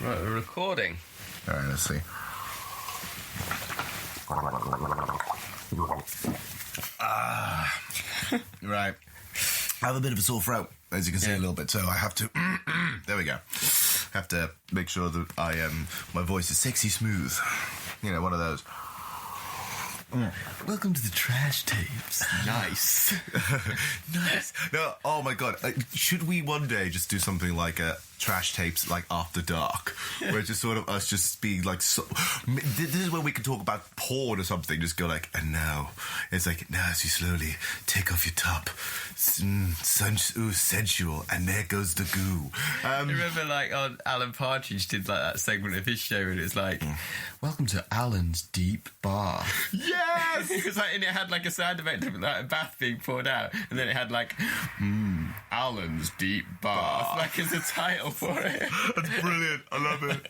Right, we're recording. All right, let's see. Right. I have a bit of a sore throat, as you can see a little bit, so I have to... there we go. Have to make sure that my voice is sexy smooth. You know, one of those. Welcome to the Trash Tapes. Nice. Nice. No, oh my God. Should we one day just do something like Trash Tapes, like After Dark, where it's just sort of us just being like, this is where we can talk about porn or something, just go like, and now, it's like, now as you slowly take off your top, sensual, and there goes the goo. You remember like on Alan Partridge did like that segment of his show and it's like, welcome to Alan's Deep Bath. Yes! It was like, and it had like a sound effect of like a bath being poured out, and then it had like, Alan's Deep Bath, like as a title for it. That's brilliant. I love it.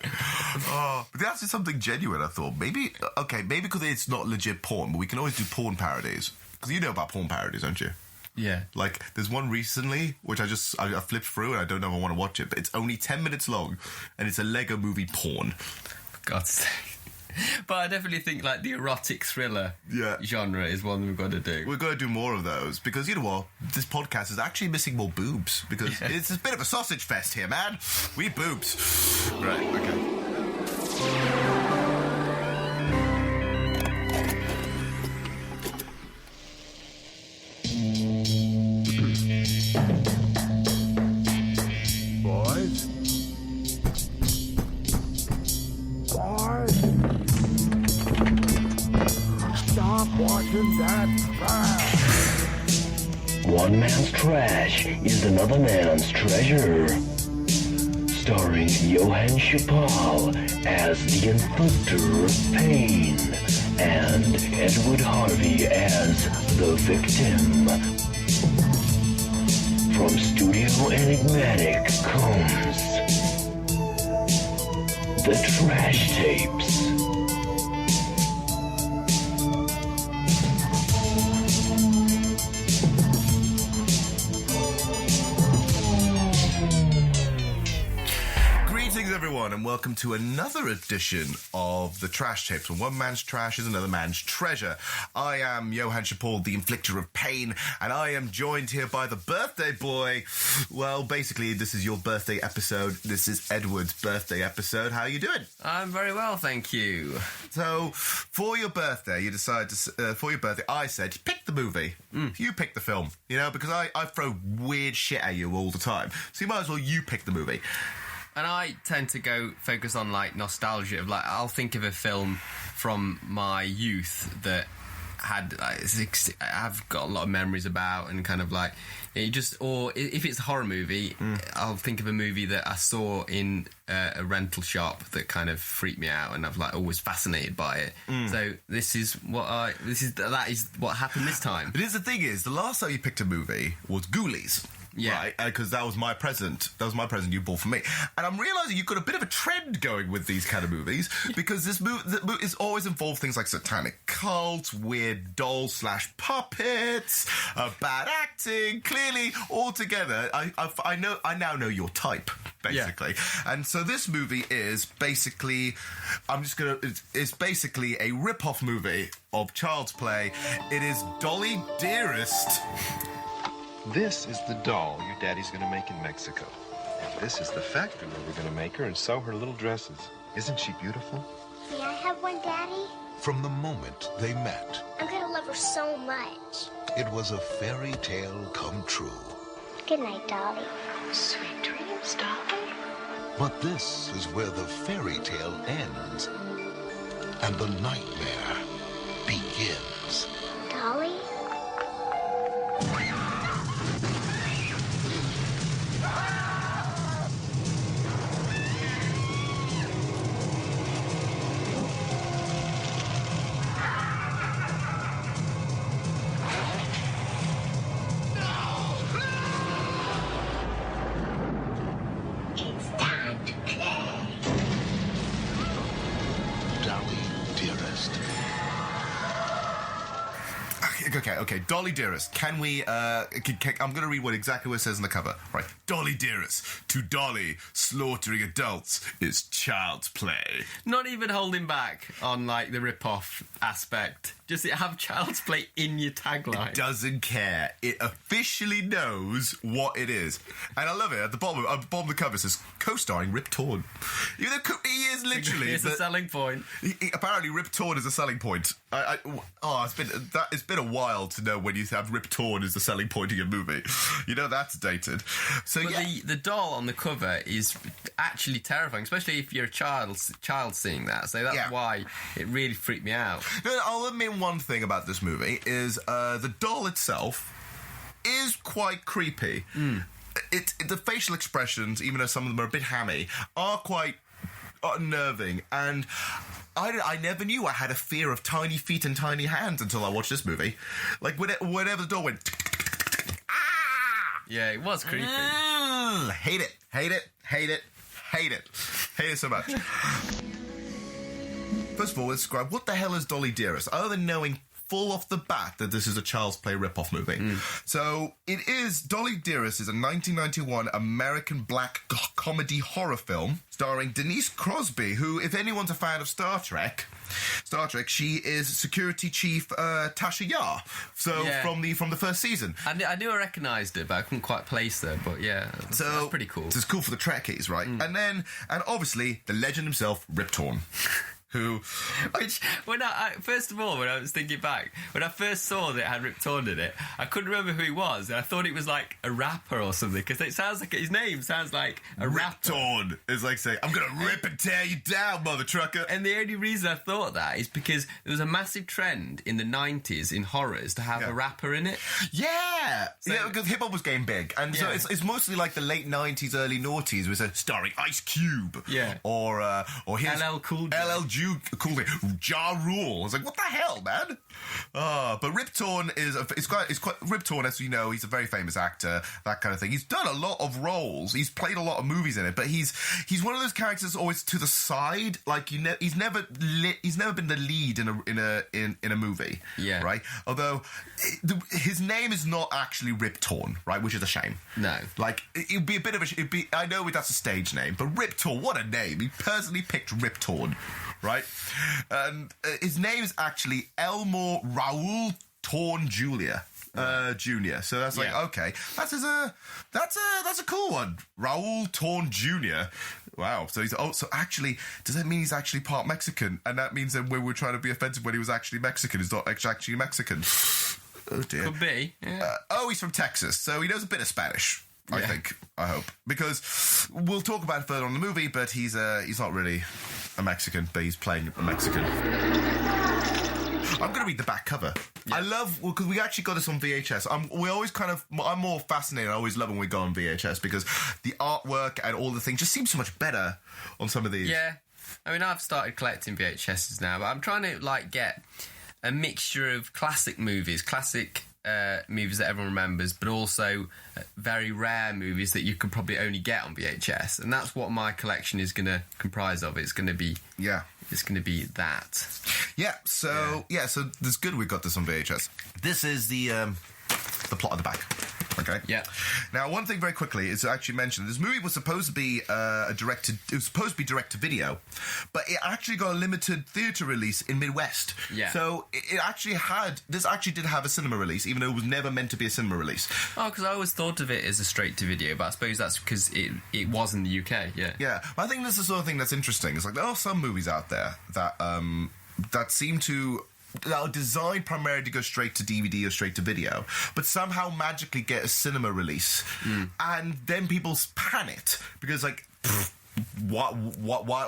Oh, but that's just something genuine, I thought. Maybe because it's not legit porn, but we can always do porn parodies. Because you know about porn parodies, don't you? Yeah. Like, there's one recently, which I flipped through and I don't know if I want to watch it, but it's only 10 minutes long, and it's a Lego movie porn. For God's sake. But I definitely think like the erotic thriller genre is one we've got to do. We've got to do more of those because, you know what, this podcast is actually missing more boobs because it's a bit of a sausage fest here, man. We need boobs. Right, okay. One man's trash is another man's treasure. Starring Johann Chipol as the inflictor of pain and Edward Harvey as the victim. From Studio Enigmatic comes The Trash Tapes. Everyone, and welcome to another edition of the Trash Tapes. When one man's trash is another man's treasure. I am Johann Chipol, the inflictor of pain, and I am joined here by the birthday boy. Well, basically, this is your birthday episode. This is Edward's birthday episode. How are you doing? I'm very well, thank you. So, for your birthday, you decided to, I said, pick the movie. You pick the film, you know, because I throw weird shit at you all the time. So you might as well you pick the movie. And I tend to go focus on like nostalgia of like I'll think of a film from my youth that had I've got a lot of memories about and kind of like it just, or if it's a horror movie, I'll think of a movie that I saw in a rental shop that kind of freaked me out and I've like always fascinated by it. So that is what happened this time. But the thing is, the last time you picked a movie was Ghoulies. Yeah, right, because that was my present. That was my present you bought for me, and I'm realizing you've got a bit of a trend going with these kind of movies because this movie is always involved things like satanic cults, weird dolls / puppets, bad acting. Clearly, all together, I now know your type basically, and so this movie is basically, it's basically a rip-off movie of Child's Play. It is Dolly Dearest. This is the doll your daddy's gonna make in Mexico. And this is the factory where we're gonna make her and sew her little dresses. Isn't she beautiful? May I have one, Daddy? From the moment they met, I'm gonna love her so much. it was a fairy tale come true. Good night, Dolly. Sweet dreams, Dolly. But this is where the fairy tale ends and the nightmare begins. Dolly? It's time to play. Dolly Dearest. Okay. Dolly Dearest. Can we? I'm going to read exactly what it says on the cover. Right. Dolly Dearest. To Dolly, slaughtering adults is child's play. Not even holding back on like the rip-off aspect. Just have child's play in your tagline. It doesn't care. It officially knows what it is, and I love it. At the bottom of the cover it says co-starring Rip Torn. Even though he is literally it's a selling point. Apparently, Rip Torn is a selling point. It's been a while to know when you have Rip Torn as the selling point of your movie. You know that's dated. So but the doll on the cover is actually terrifying, especially if you're a child seeing that. So that's why it really freaked me out. No, I'll admit one thing about this movie is the doll itself is quite creepy. The facial expressions, even though some of them are a bit hammy, are quite unnerving, and I never knew I had a fear of tiny feet and tiny hands until I watched this movie. Like whenever the door went, yeah, it was creepy. Hate it so much. First of all, let's describe what the hell is Dolly Dearest, other than knowing full off the bat that this is a child's play rip-off movie. So it is. Dolly Dearest is a 1991 American black comedy horror film starring Denise Crosby, who, if anyone's a fan of Star Trek, she is security chief Tasha Yar. So from the first season, I knew I recognised it, but I couldn't quite place her. But yeah, that's pretty cool. It's cool for the Trekkies, right? And obviously the legend himself, Rip Torn. Which, when I first of all, when I was thinking back, when I first saw that it had Rip Torn in it, I couldn't remember who he was, and I thought it was like a rapper or something, because it sounds like his name sounds like a rapper. Rip Torn is like saying, "I'm gonna rip and tear you down, mother trucker." And the only reason I thought that is because there was a massive trend in the 90s in horrors to have a rapper in it. Yeah, because hip hop was getting big, and so it's mostly like the late 90s, early noughties, was starring Ice Cube, or here's LL Cool J. Ja Rule. I was like, what the hell, man? But Rip Torn is quite Rip Torn, as you know, he's a very famous actor, that kind of thing. He's done a lot of roles. He's played a lot of movies in it, but he's one of those characters always to the side. Like he's never been the lead in a movie. Yeah. Right. Although his name is not actually Rip Torn, right? Which is a shame. No. Like it'd be a bit of I know that's a stage name, but Rip Torn, what a name! He personally picked Rip Torn. Right, and his name is actually Elmore Raoul Torn Jr. So that's like okay, that's a cool one, Raoul Torn Jr. Wow. So actually, does that mean he's actually part Mexican? And that means that when we're trying to be offensive when he was actually Mexican, he's not actually Mexican. Oh dear. Could be. Yeah. He's from Texas, so he knows a bit of Spanish. I think. I hope, because we'll talk about it further on the movie. But he's not really a Mexican, but he's playing a Mexican. I'm going to read the back cover. Yeah. I love, because we actually got this on VHS. I'm more fascinated. I always love when we go on VHS because the artwork and all the things just seem so much better on some of these. Yeah, I mean, I've started collecting VHSs now, but I'm trying to get a mixture of classic movies that everyone remembers, but also very rare movies that you could probably only get on VHS, and that's what my collection is going to comprise of. It's going to be that. Yeah. So it's good we got this on VHS. This is the plot of the back. Okay. Yeah. Now, one thing very quickly is to actually mention this movie was supposed to be direct to video, but it actually got a limited theatre release in Midwest. Yeah. So it actually did have a cinema release, even though it was never meant to be a cinema release. Oh, because I always thought of it as a straight to video, but I suppose that's because it was in the UK. Yeah. Yeah. But I think this is the sort of thing that's interesting. It's like there are some movies out there that seem to. That are designed primarily to go straight to DVD or straight to video, but somehow magically get a cinema release, and then people pan it because why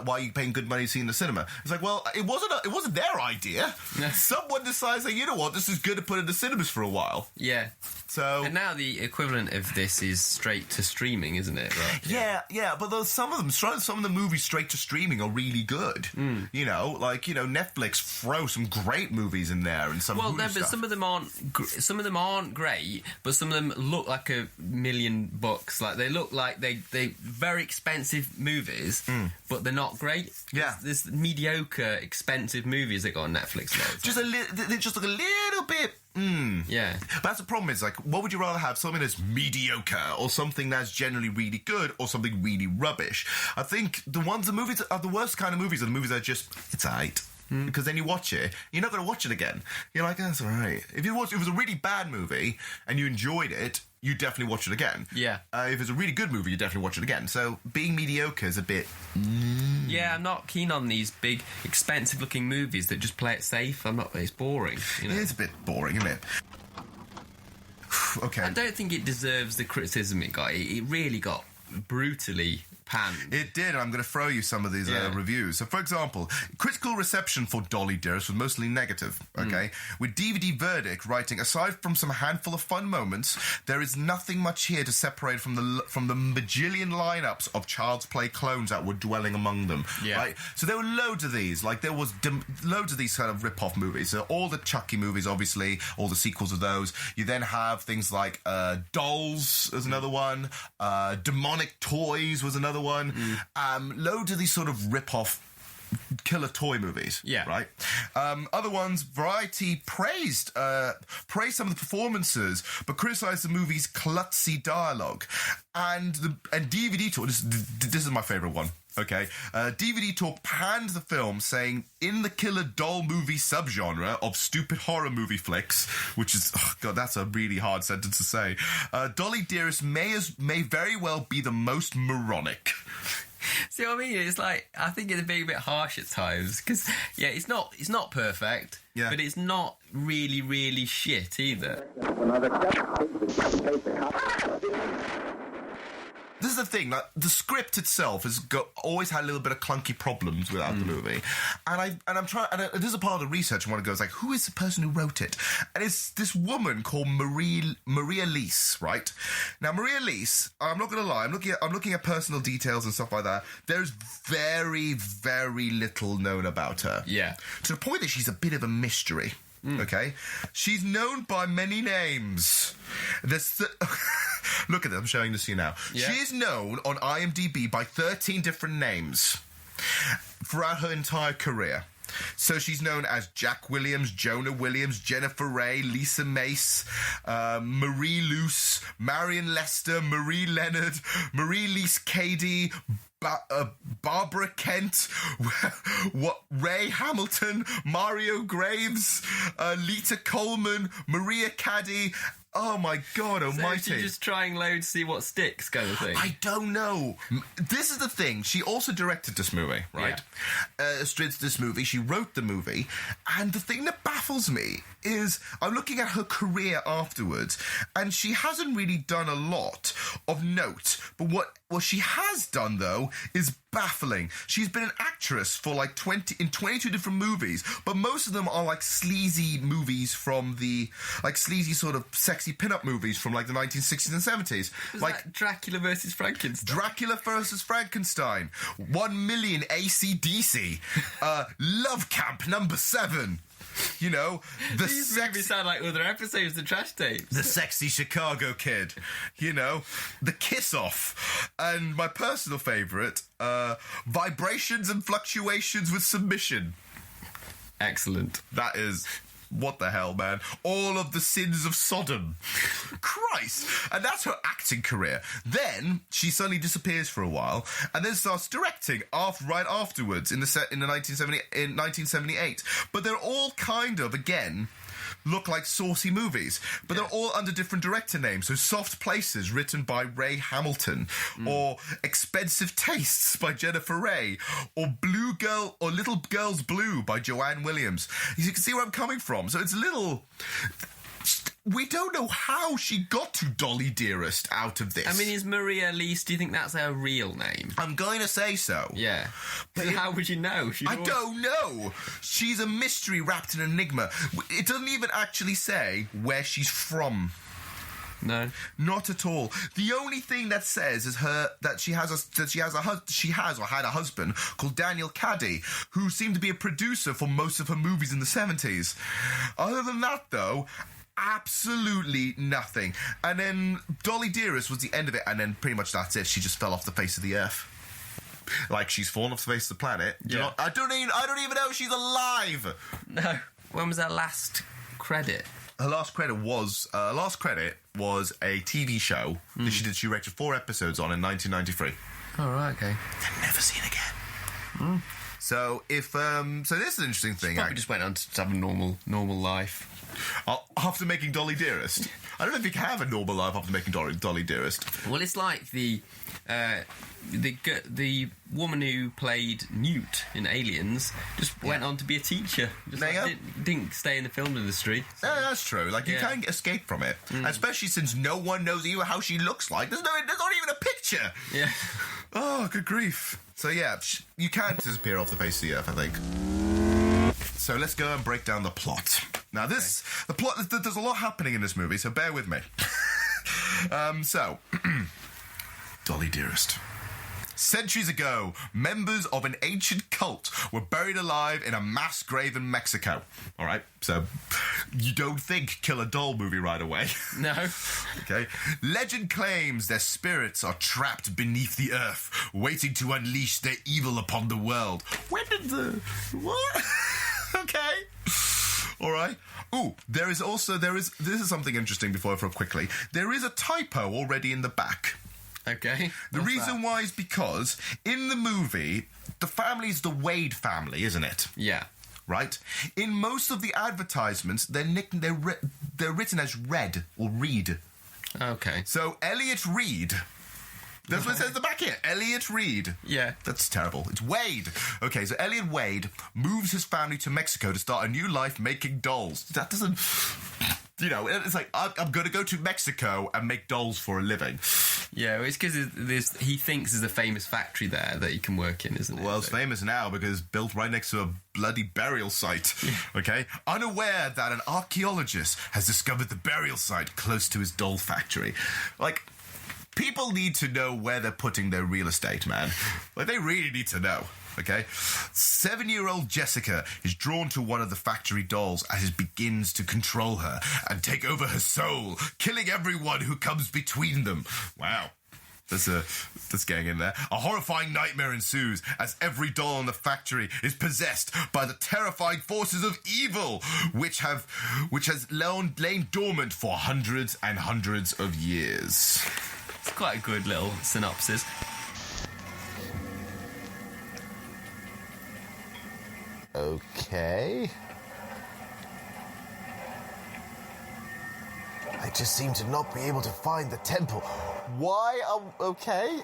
are you paying good money to see in the cinema? It's like, well, it wasn't their idea. Someone decides that, you know what, this is good to put in the cinemas for a while. Yeah. So, and now the equivalent of this is straight to streaming, isn't it? Right? Yeah. But some of the movies straight to streaming are really good. You know, Netflix throw some great movies in there, and some. Well, no, but some of them aren't great, but some of them look like $1 million. Like they look like they very expensive movies. movies, but they're not great. Yeah. There's mediocre, expensive movies that go on Netflix loads. They just look a little bit. Yeah. But that's the problem is, like, what would you rather have? Something that's mediocre or something that's generally really good or something really rubbish? I think the movies that are the worst kind of movies are the movies that are just, it's aight. Because then you watch it, you're not going to watch it again. You're like, that's all right. If it was a really bad movie and you enjoyed it, you definitely watch it again. Yeah. If it's a really good movie, you definitely watch it again. So being mediocre is a bit. Yeah, I'm not keen on these big, expensive-looking movies that just play it safe. It's boring. You know? It is a bit boring, isn't it? Okay. I don't think it deserves the criticism it got. It really got brutally panned. It did, and I'm going to throw you some of these reviews. So, for example, critical reception for Dolly Dearest was mostly negative, okay? With DVD Verdict writing, aside from some handful of fun moments, there is nothing much here to separate from the bajillion lineups of Child's Play clones that were dwelling among them, right? So there were loads of these. Like, there was loads of these kind of rip-off movies. So all the Chucky movies, obviously, all the sequels of those. You then have things like Dolls was another one. Demonic Toys was another one. Loads of these sort of rip-off killer toy movies. Yeah. Right? Other ones, Variety praised some of the performances, but criticised the movie's klutzy dialogue. And DVD Talk, this is my favourite one. Okay, DVD Talk panned the film, saying, in the killer doll movie subgenre of stupid horror movie flicks, which is, oh God, that's a really hard sentence to say, Dolly Dearest may very well be the most moronic. See what I mean? It's like, I think it's being a bit harsh at times, because, yeah, it's not perfect, but it's not really, really shit either. This is the thing, like, the script itself has always had a little bit of clunky problems without the movie. And I'm trying, this is a part of the research I want to go, it's like, who is the person who wrote it? And it's this woman called Maria Lease, right? Now, Maria Lease, I'm not going to lie, I'm looking at personal details and stuff like that. There's very, very little known about her. Yeah. To the point that she's a bit of a mystery. Okay? She's known by many names. Look at this, I'm showing this to you now. Yeah. She is known on IMDb by 13 different names throughout her entire career. So she's known as Jack Williams, Jonah Williams, Jennifer Ray, Lisa Mace, Marie Luce, Marion Lester, Marie Leonard, Marie Lise Cady, Barbara Kent, Ray Hamilton, Mario Graves, Lita Coleman, Maria Caddy. Oh my God almighty. So she's just trying loads to see what sticks kind of thing. I don't know. This is the thing. She also directed this movie, right? This movie. She wrote the movie. And the thing that baffles me is I'm looking at her career afterwards, and she hasn't really done a lot of note. But what she has done, though, is baffling. She's been an actress for like 22 different movies, but most of them are like sleazy movies from the, like, sleazy sort of sexy pin-up movies from like the 1960s and 70s. Was like that Dracula versus Frankenstein? Dracula versus Frankenstein, 1 Million AC/DC, Love Camp #7. You know, These movies sound like other episodes of Trash Tapes. The Sexy Chicago Kid, you know, The Kiss Off, and my personal favourite, Vibrations and Fluctuations with Submission. Excellent. That is... What the hell, man? All of the Sins of Sodom. Christ. And that's her acting career. Then she suddenly disappears for a while and then starts directing right afterwards in 1978. But they're all kind of, again, look like saucy movies, but they're all under different director names. So Soft Places, written by Ray Hamilton, or Expensive Tastes by Jennifer Ray, or Blue Girl or Little Girls Blue by Joanne Williams. You can see where I'm coming from. So it's a little... We don't know how she got to Dolly Dearest out of this. I mean, is Maria Lease, do you think that's her real name? I'm going to say so. Yeah. But how would you know? I don't know. She's a mystery wrapped in enigma. It doesn't even actually say where she's from. No, not at all. The only thing that says is that she had a husband called Daniel Caddy, who seemed to be a producer for most of her movies in the 70s. Other than that, though, absolutely nothing. And then Dolly Dearest was the end of it, and then pretty much that's it. She just fell off the face of the earth. Like she's fallen off the face of the planet. Yeah. I don't even know if she's alive. No. When was that last credit? Her last credit was a TV show that she did. She directed 4 episodes on in 1993. Oh, right, okay. Then never seen again. So if so, this is an interesting thing. Probably just went on to have a normal life. After making Dolly Dearest, I don't know if you can have a normal life after making Dolly Dearest. Well, it's like the woman who played Newt in Aliens just went on to be a teacher. Just didn't stay in the film industry. So. Yeah, that's true. Like, you can't escape from it. Especially since no one knows even how she looks like. There's not even a picture. Yeah. Oh, good grief. So, yeah, you can disappear off the face of the earth, I think. So let's go and break down the plot. Now, the plot, there's a lot happening in this movie, so bear with me. Dolly Dearest. Centuries ago, members of an ancient cult were buried alive in a mass grave in Mexico. All right, so you don't think Kill a Doll movie right away. No. Okay. Legend claims their spirits are trapped beneath the earth, waiting to unleash their evil upon the world. When did the... What? Okay. All right. Ooh, this is something interesting before I forget quickly. There is a typo already in the back. Okay. The reason why is because in the movie, the family's the Wade family, isn't it? Yeah. Right? In most of the advertisements, they're written as Red or Reed. Okay. So Elliot Reed. That's what it says in the back here. Elliot Reed. Yeah. That's terrible. It's Wade. Okay, so Elliot Wade moves his family to Mexico to start a new life making dolls. That doesn't... You know, it's like, I'm going to go to Mexico and make dolls for a living. Yeah, it's because he thinks there's a famous factory there that he can work in, isn't it? Well, it's famous now because it's built right next to a bloody burial site. Yeah. Okay? Unaware that an archaeologist has discovered the burial site close to his doll factory. Like... People need to know where they're putting their real estate, man. Like, they really need to know, okay? 7-year-old Jessica is drawn to one of the factory dolls as it begins to control her and take over her soul, killing everyone who comes between them. Wow. That's getting in there. A horrifying nightmare ensues as every doll in the factory is possessed by the terrifying forces of evil, which has lain dormant for hundreds and hundreds of years. It's quite a good little synopsis. Okay. I just seem to not be able to find the temple. Why? Okay.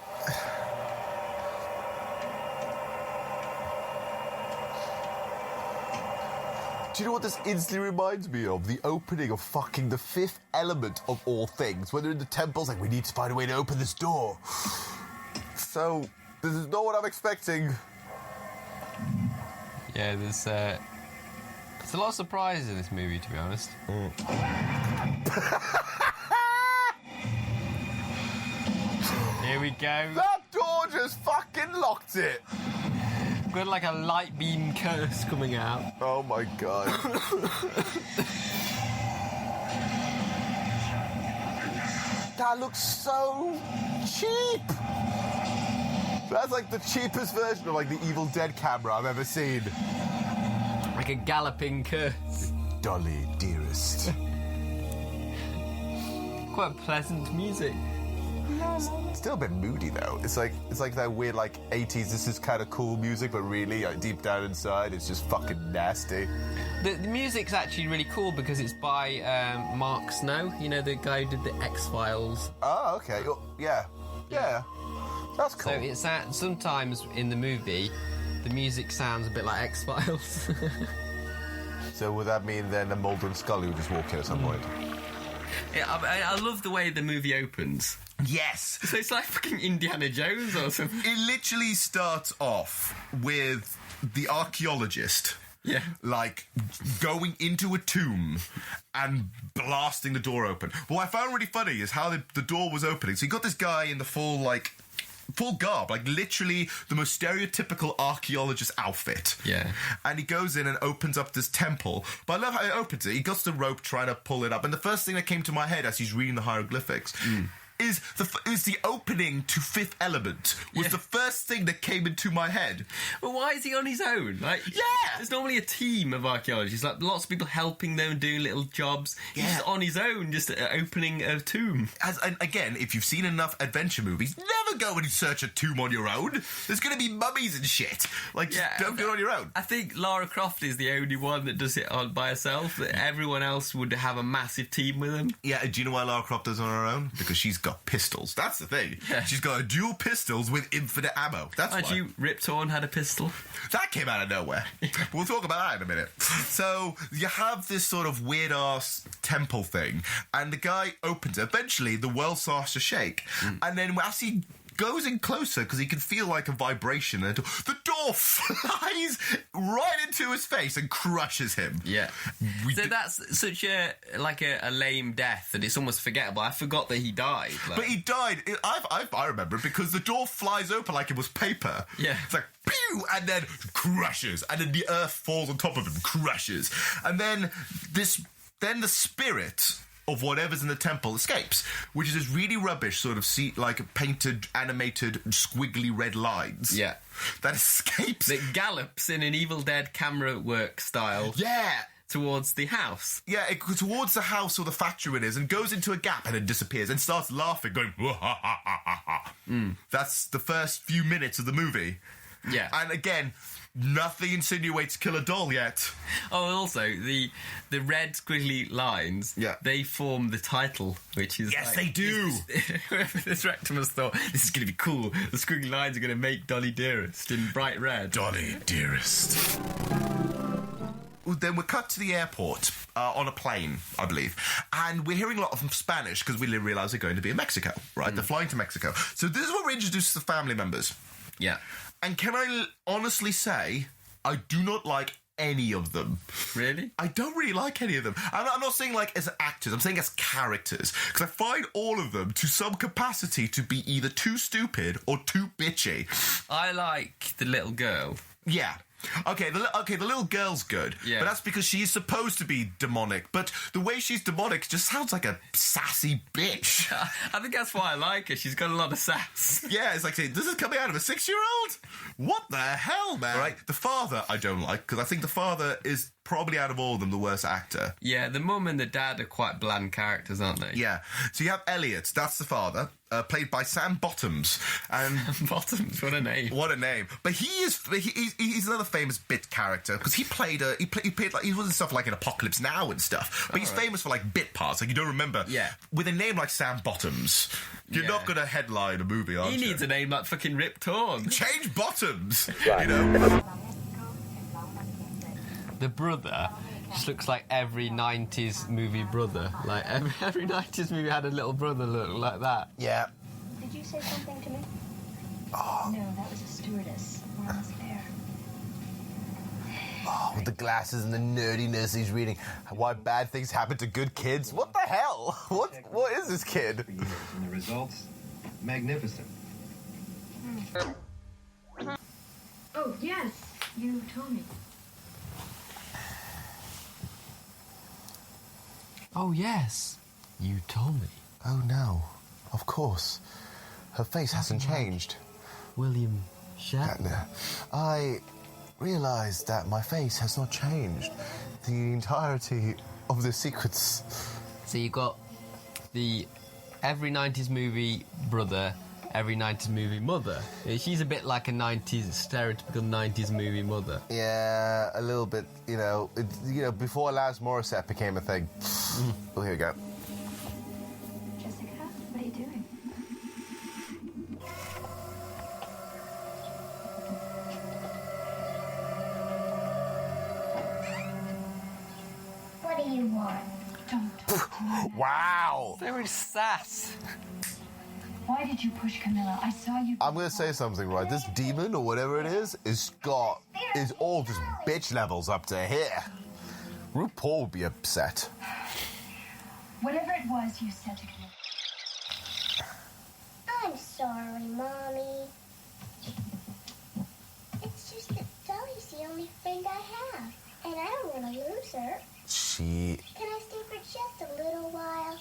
Do you know what this instantly reminds me of? The opening of fucking The Fifth Element of all things. When they're in the temples, like, we need to find a way to open this door. So, this is not what I'm expecting. Yeah, there's a lot of surprises in this movie, to be honest. Here we go. That door just fucking locked it. Got like a light beam curse coming out. Oh my god. That looks so cheap. That's like the cheapest version of like the Evil Dead camera I've ever seen. Like a galloping curse. Dolly Dearest. Quite pleasant music. Still a bit moody though. It's like that weird like 80s. This is kind of cool music, but really like, deep down inside, it's just fucking nasty. The music's actually really cool because it's by Mark Snow. You know, the guy who did the X-Files. Oh, okay. Oh, yeah. That's cool. So it's sometimes in the movie, the music sounds a bit like X-Files. So would that mean then a Mulder and Scully would just walk in at some point? Yeah, I love the way the movie opens. Yes. So it's like fucking Indiana Jones or something. It literally starts off with the archaeologist, like, going into a tomb and blasting the door open. What I found really funny is how the door was opening. So you got this guy in the full garb, like literally the most stereotypical archaeologist outfit. Yeah. And he goes in and opens up this temple. But I love how he opens it. He got the rope trying to pull it up. And the first thing that came to my head as he's reading the hieroglyphics is the opening to Fifth Element was the first thing that came into my head. Well, why is he on his own? Like, there's normally a team of archaeologists, like lots of people helping them, doing little jobs. He's just on his own, just opening a tomb. And again, if you've seen enough adventure movies, never go and search a tomb on your own. There's going to be mummies and shit. Like, just don't do it on your own. I think Lara Croft is the only one that does it on by herself. That everyone else would have a massive team with them. Yeah, do you know why Lara Croft does it on her own? Because she's got pistols. That's the thing. Yeah. She's got a dual pistols with infinite ammo. That's why. You, Rip Torn had a pistol. That came out of nowhere. We'll talk about that in a minute. So you have this sort of weird-ass temple thing, and the guy opens it. Eventually, the world starts to shake. And then as he goes in closer, because he can feel like a vibration, and the door flies right into his face and crushes him. Yeah. So that's such a lame death that it's almost forgettable. I forgot that he died. But he died. I remember it because the door flies open like it was paper. Yeah. It's like, pew, and then crushes, and then the earth falls on top of him, crushes. And then the spirit of whatever's in the temple escapes, which is this really rubbish sort of painted, animated, squiggly red lines. Yeah. That escapes. That gallops in an Evil Dead camera work style. Yeah. Towards the house. Yeah, towards the house or the factory it is, and goes into a gap and then disappears and starts laughing, going, ha ha ha ha ha. That's the first few minutes of the movie. Yeah. And again, nothing insinuates kill a doll yet. Oh, and also, the red squiggly lines, they form the title, which is... Yes, they do! Whoever this rectum has thought, this is going to be cool. The squiggly lines are going to make Dolly Dearest in bright red. Dolly Dearest. Then we're cut to the airport on a plane, I believe. And we're hearing a lot of Spanish because we realise they're going to be in Mexico, right? They're flying to Mexico. So this is where we're introduced to the family members. Yeah. And can I honestly say, I do not like any of them. Really? I don't really like any of them. I'm not saying like as actors, I'm saying as characters. Because I find all of them, to some capacity, to be either too stupid or too bitchy. I like the little girl. Yeah. Okay, the little girl's good, yeah. But that's because she's supposed to be demonic. But the way she's demonic just sounds like a sassy bitch. I think that's why I like her. She's got a lot of sass. Yeah, it's like saying, this is coming out of a 6-year-old? What the hell, man? Right, the father I don't like, because I think the father is probably out of all of them the worst actor. Yeah, the mum and the dad are quite bland characters, aren't they? Yeah. So you have Elliot, that's the father, played by Sam Bottoms. And Bottoms, what a name. What a name. But he's another famous bit character, because he played like, he was in stuff like in Apocalypse Now and stuff. But he's famous for like bit parts, like you don't remember. Yeah. With a name like Sam Bottoms, you're not going to headline a movie, are you? He needs a name like fucking Rip Torn. Change Bottoms! You know? The brother just looks like every 90s movie brother. Like, every 90s movie had a little brother look like that. Yeah. Did you say something to me? Oh. No, that was a stewardess. Almost there. Oh, with the glasses and the nerdiness he's reading. Why bad things happen to good kids? What the hell? What is this kid? And the results, magnificent. Oh, yes. You told me. Oh, yes. You told me. Oh, no. Of course. Her face hasn't changed. William Shatner. I realised that my face has not changed the entirety of the sequence. So you got the every 90s movie brother, every 90s movie mother. She's a bit like a stereotypical 90s movie mother. Yeah, a little bit, before Alanis Morissette became a thing. Oh, here we go. Jessica, what are you doing? What do you want? Don't talk to me. Wow! Very sass. Why did you push Camilla? I saw you... I'm going to say something, right? This demon, or whatever it is all just bitch levels up to here. RuPaul would be upset. Whatever it was you said to Camilla. I'm sorry, Mommy. It's just that Dolly's the only friend I have, and I don't want to lose her. Can I stay for just a little while?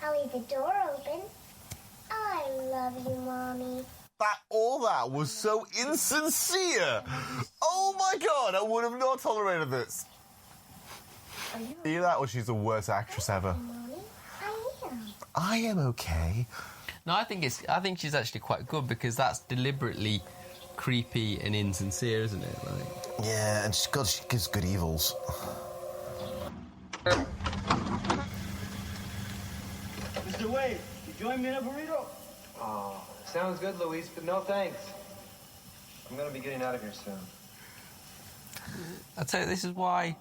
I'll leave the door open, all that was so insincere. Oh my God, I would have not tolerated this. Either that or she's the worst actress ever. I am okay. No, I think she's actually quite good because that's deliberately creepy and insincere, isn't it? Like, yeah, and she gives good evils. Mr. Wade, you join me in a burrito? Oh, sounds good, Luis, but no thanks. I'm gonna be getting out of here soon. I'll tell you, this is why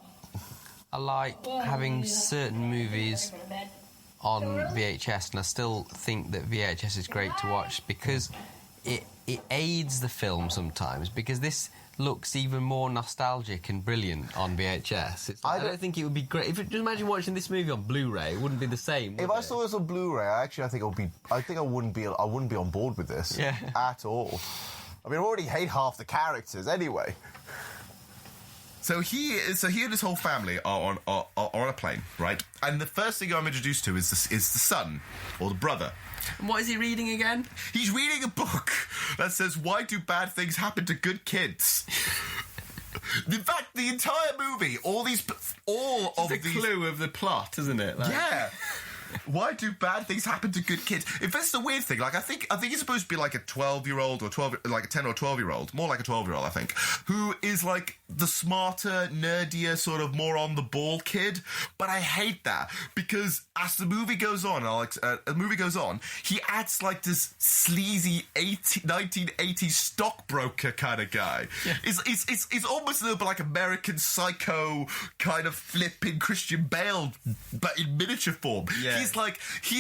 I like having certain movies on VHS, and I still think that VHS is great to watch because it aids the film sometimes, because this looks even more nostalgic and brilliant on VHS. I don't think it would be great. If just imagine watching this movie on Blu-ray, it wouldn't be the same. If I saw this on Blu-ray, I think I wouldn't be on board with this at all. I mean, I already hate half the characters anyway. So he and his whole family are on a plane, right? And the first thing I'm introduced to is the son or the brother. And what is he reading again? He's reading a book that says, "Why do bad things happen to good kids?" In fact, the entire movie, all of these, clue of the plot, isn't it? Like... Yeah. Why do bad things happen to good kids? In fact, it's a weird thing. Like, I think he's supposed to be like a 12-year-old or like a 10 or 12-year-old, more like a 12-year-old, I think, who is like the smarter, nerdier, sort of more on the ball kid. But I hate that because as the movie goes on, he adds like this sleazy 1980s stockbroker kind of guy. Yeah. It's almost a little bit like American Psycho kind of flipping Christian Bale, but in miniature form. Yeah. He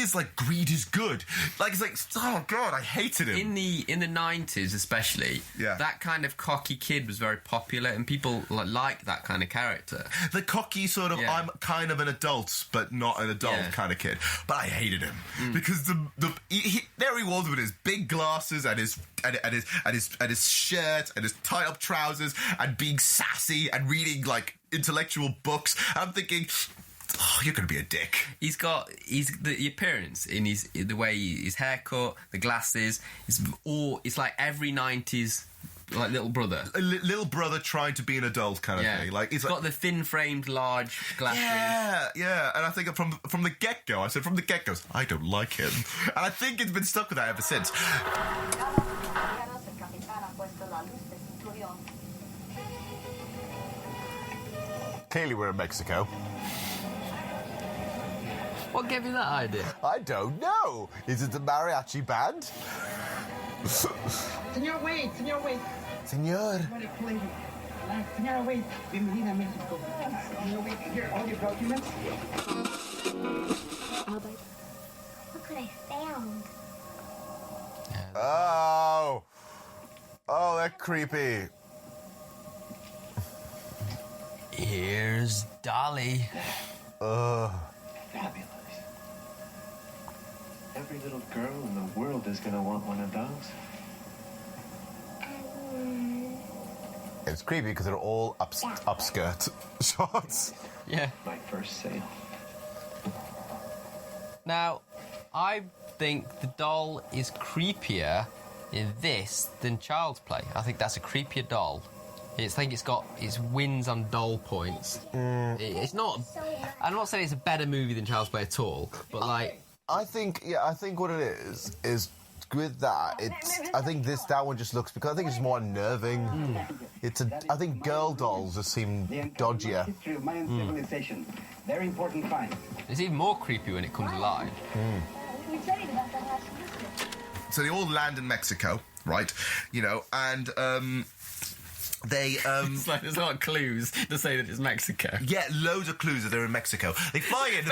is like greed is good. Like, it's like, oh God, I hated him. In the 90s especially, that kind of cocky kid was very popular and people like that kind of character. The cocky sort of, I'm kind of an adult but not an adult kind of kid. But I hated him because there he was with his big glasses and his shirt and his tied up trousers and being sassy and reading like intellectual books. I'm thinking, oh, you're going to be a dick. The appearance in the way his haircut, the glasses, it's like every 90s like little brother. Little brother trying to be an adult kind of thing. Like, he's got the thin-framed, large glasses. Yeah. And I think from the get-go, I don't like him. And I think it's been stuck with that ever since. Clearly we're in Mexico. What gave you that idea? I don't know. Is it the mariachi band? Señor Wade. Señor. Señora Wade, bienvenida a Mexico. Señor Wade, here, all your documents. Look what I found. Oh, they're creepy. Here's Dolly. Fabulous. Every little girl in the world is going to want one of those. It's creepy because they're all upskirt shots. Yeah. My first sale. Now, I think the doll is creepier in this than Child's Play. I think that's a creepier doll. I think it's got its wins on doll points. It's not. I'm not saying it's a better movie than Child's Play at all, but like. I think what it is with that. I think that one just looks, because I think it's more unnerving. I think girl dolls just seem dodgier. History of Mayan civilization. Very important find. It's even more creepy when it comes alive. So they all land in Mexico, right? You know, and they it's like there's a lot of clues to say that it's Mexico. Yeah, loads of clues that they're in Mexico. They fly in.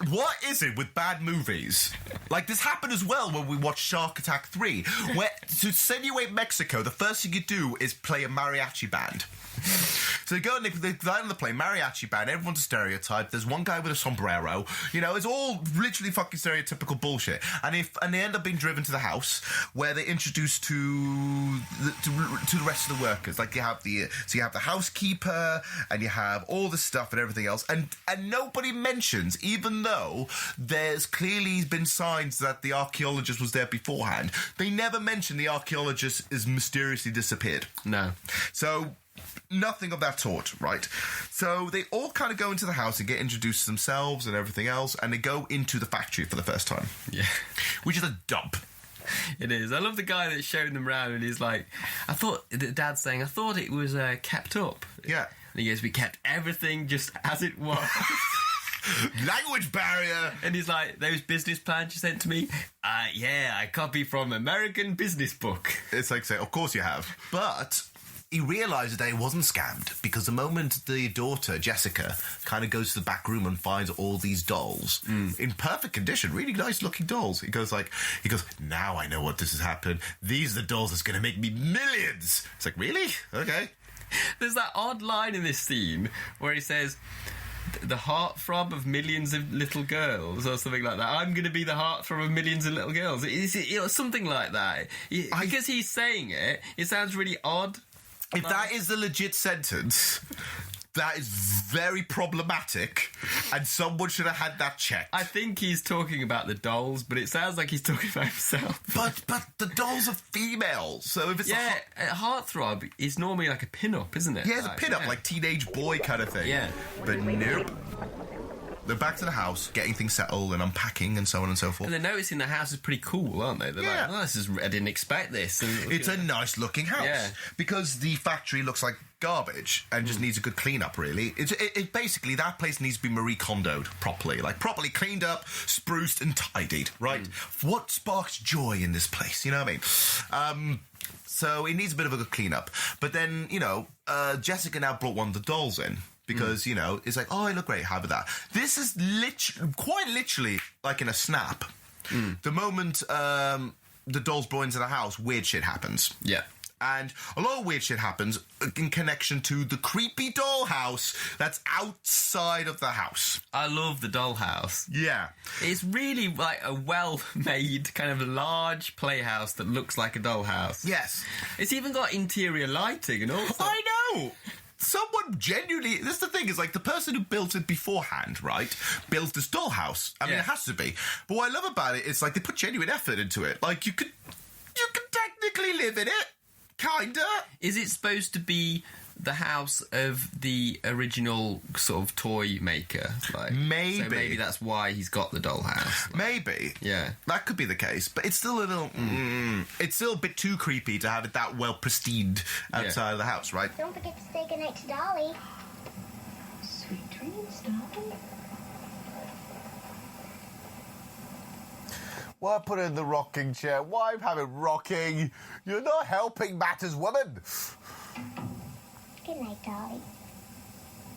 What is it with bad movies? Like, this happened as well when we watched Shark Attack 3, where to insinuate Mexico, the first thing you do is play a mariachi band. So they go and they land on the plane, mariachi band, everyone's a stereotype, there's one guy with a sombrero, you know, it's all literally fucking stereotypical bullshit. And they end up being driven to the house, where they're introduced to to the rest of the workers. Like you have the housekeeper, and you have all the stuff and everything else, and nobody mentions, even though there's clearly been signs that the archaeologist was there beforehand. They never mention the archaeologist is mysteriously disappeared. No. So nothing of that sort, right? So they all kind of go into the house and get introduced to themselves and everything else, and they go into the factory for the first time. Yeah. Which is a dump. It is. I love the guy that's showing them around, and he's like, I thought it was kept up. Yeah. And he goes, we kept everything just as it was. Language barrier. And he's like, those business plans you sent to me? Yeah, I copy from American business book. It's like, say, of course you have. But he realised that he wasn't scammed, because the moment the daughter, Jessica, kind of goes to the back room and finds all these dolls in perfect condition, really nice looking dolls, he goes, now I know what this has happened. These are the dolls that's going to make me millions. It's like, really? Okay. There's that odd line in this scene where he says, the heartthrob of millions of little girls, or something like that. I'm going to be the heartthrob of millions of little girls. It's something like that. Because he's saying it, it sounds really odd. If that is the legit sentence, that is very problematic, and someone should have had that checked. I think he's talking about the dolls, but it sounds like he's talking about himself. But the dolls are female, so if it's a heartthrob is normally like a pin-up, isn't it? Yeah, it's a pin-up, like teenage boy kind of thing. Yeah. But nope. They're back to the house, getting things settled and unpacking and so on and so forth. And they're noticing the house is pretty cool, aren't they? They're like, I didn't expect this. It's a nice-looking house. Yeah. Because the factory looks like garbage and just needs a good clean-up, really. It basically, that place needs to be Marie Kondo'd properly. Like, properly cleaned up, spruced and tidied, right? What sparks joy in this place, you know what I mean? So it needs a bit of a good clean-up. But then, Jessica now brought one of the dolls in. Because, it's like, oh, I look great, have that. This is quite literally like in a snap. The moment the doll's brought into the house, weird shit happens. Yeah. And a lot of weird shit happens in connection to the creepy dollhouse that's outside of the house. I love the dollhouse. Yeah. It's really like a well-made kind of large playhouse that looks like a dollhouse. Yes. It's even got interior lighting and all. I know! Someone genuinely... This is the thing, is like the person who built it beforehand, right, built this dollhouse. I mean, it has to be. But what I love about it is, like, they put genuine effort into it. Like, you could technically live in it. Kinda. Is it supposed to be the house of the original sort of toy maker? Like, maybe. So maybe that's why he's got the dollhouse. Like, maybe. Yeah. That could be the case. But it's still a little... it's still a bit too creepy to have it that well pristined outside of the house, right? Don't forget to say goodnight to Dolly. Sweet dreams, Dolly. Why put her in the rocking chair? Why have it rocking? You're not helping matters, woman. Good night, Dolly.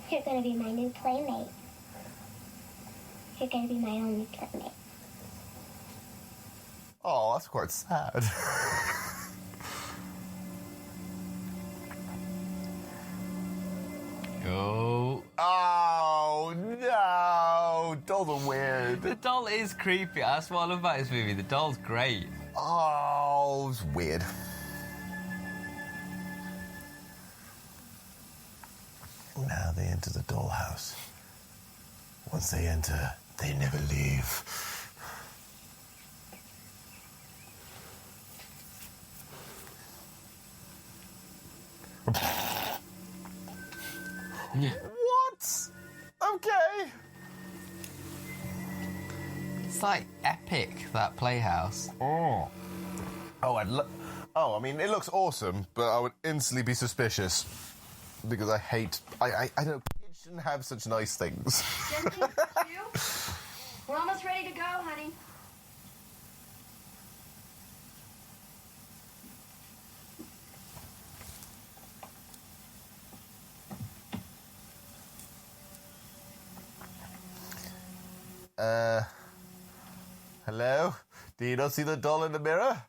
You're going to be my new playmate. You're going to be my only playmate. Oh, that's quite sad. Oh, no. Dolls are weird. The doll is creepy. That's what I love about this movie. The doll's great. Oh, it's weird. Now they enter the dollhouse. Once they enter, they never leave. Yeah. What? Okay. It's like epic, that playhouse. Oh, I mean, it looks awesome, but I would instantly be suspicious because I hate. I don't. Kids shouldn't have such nice things. Jesse, you? We're almost ready to go, honey. Hello? Do you not see the doll in the mirror?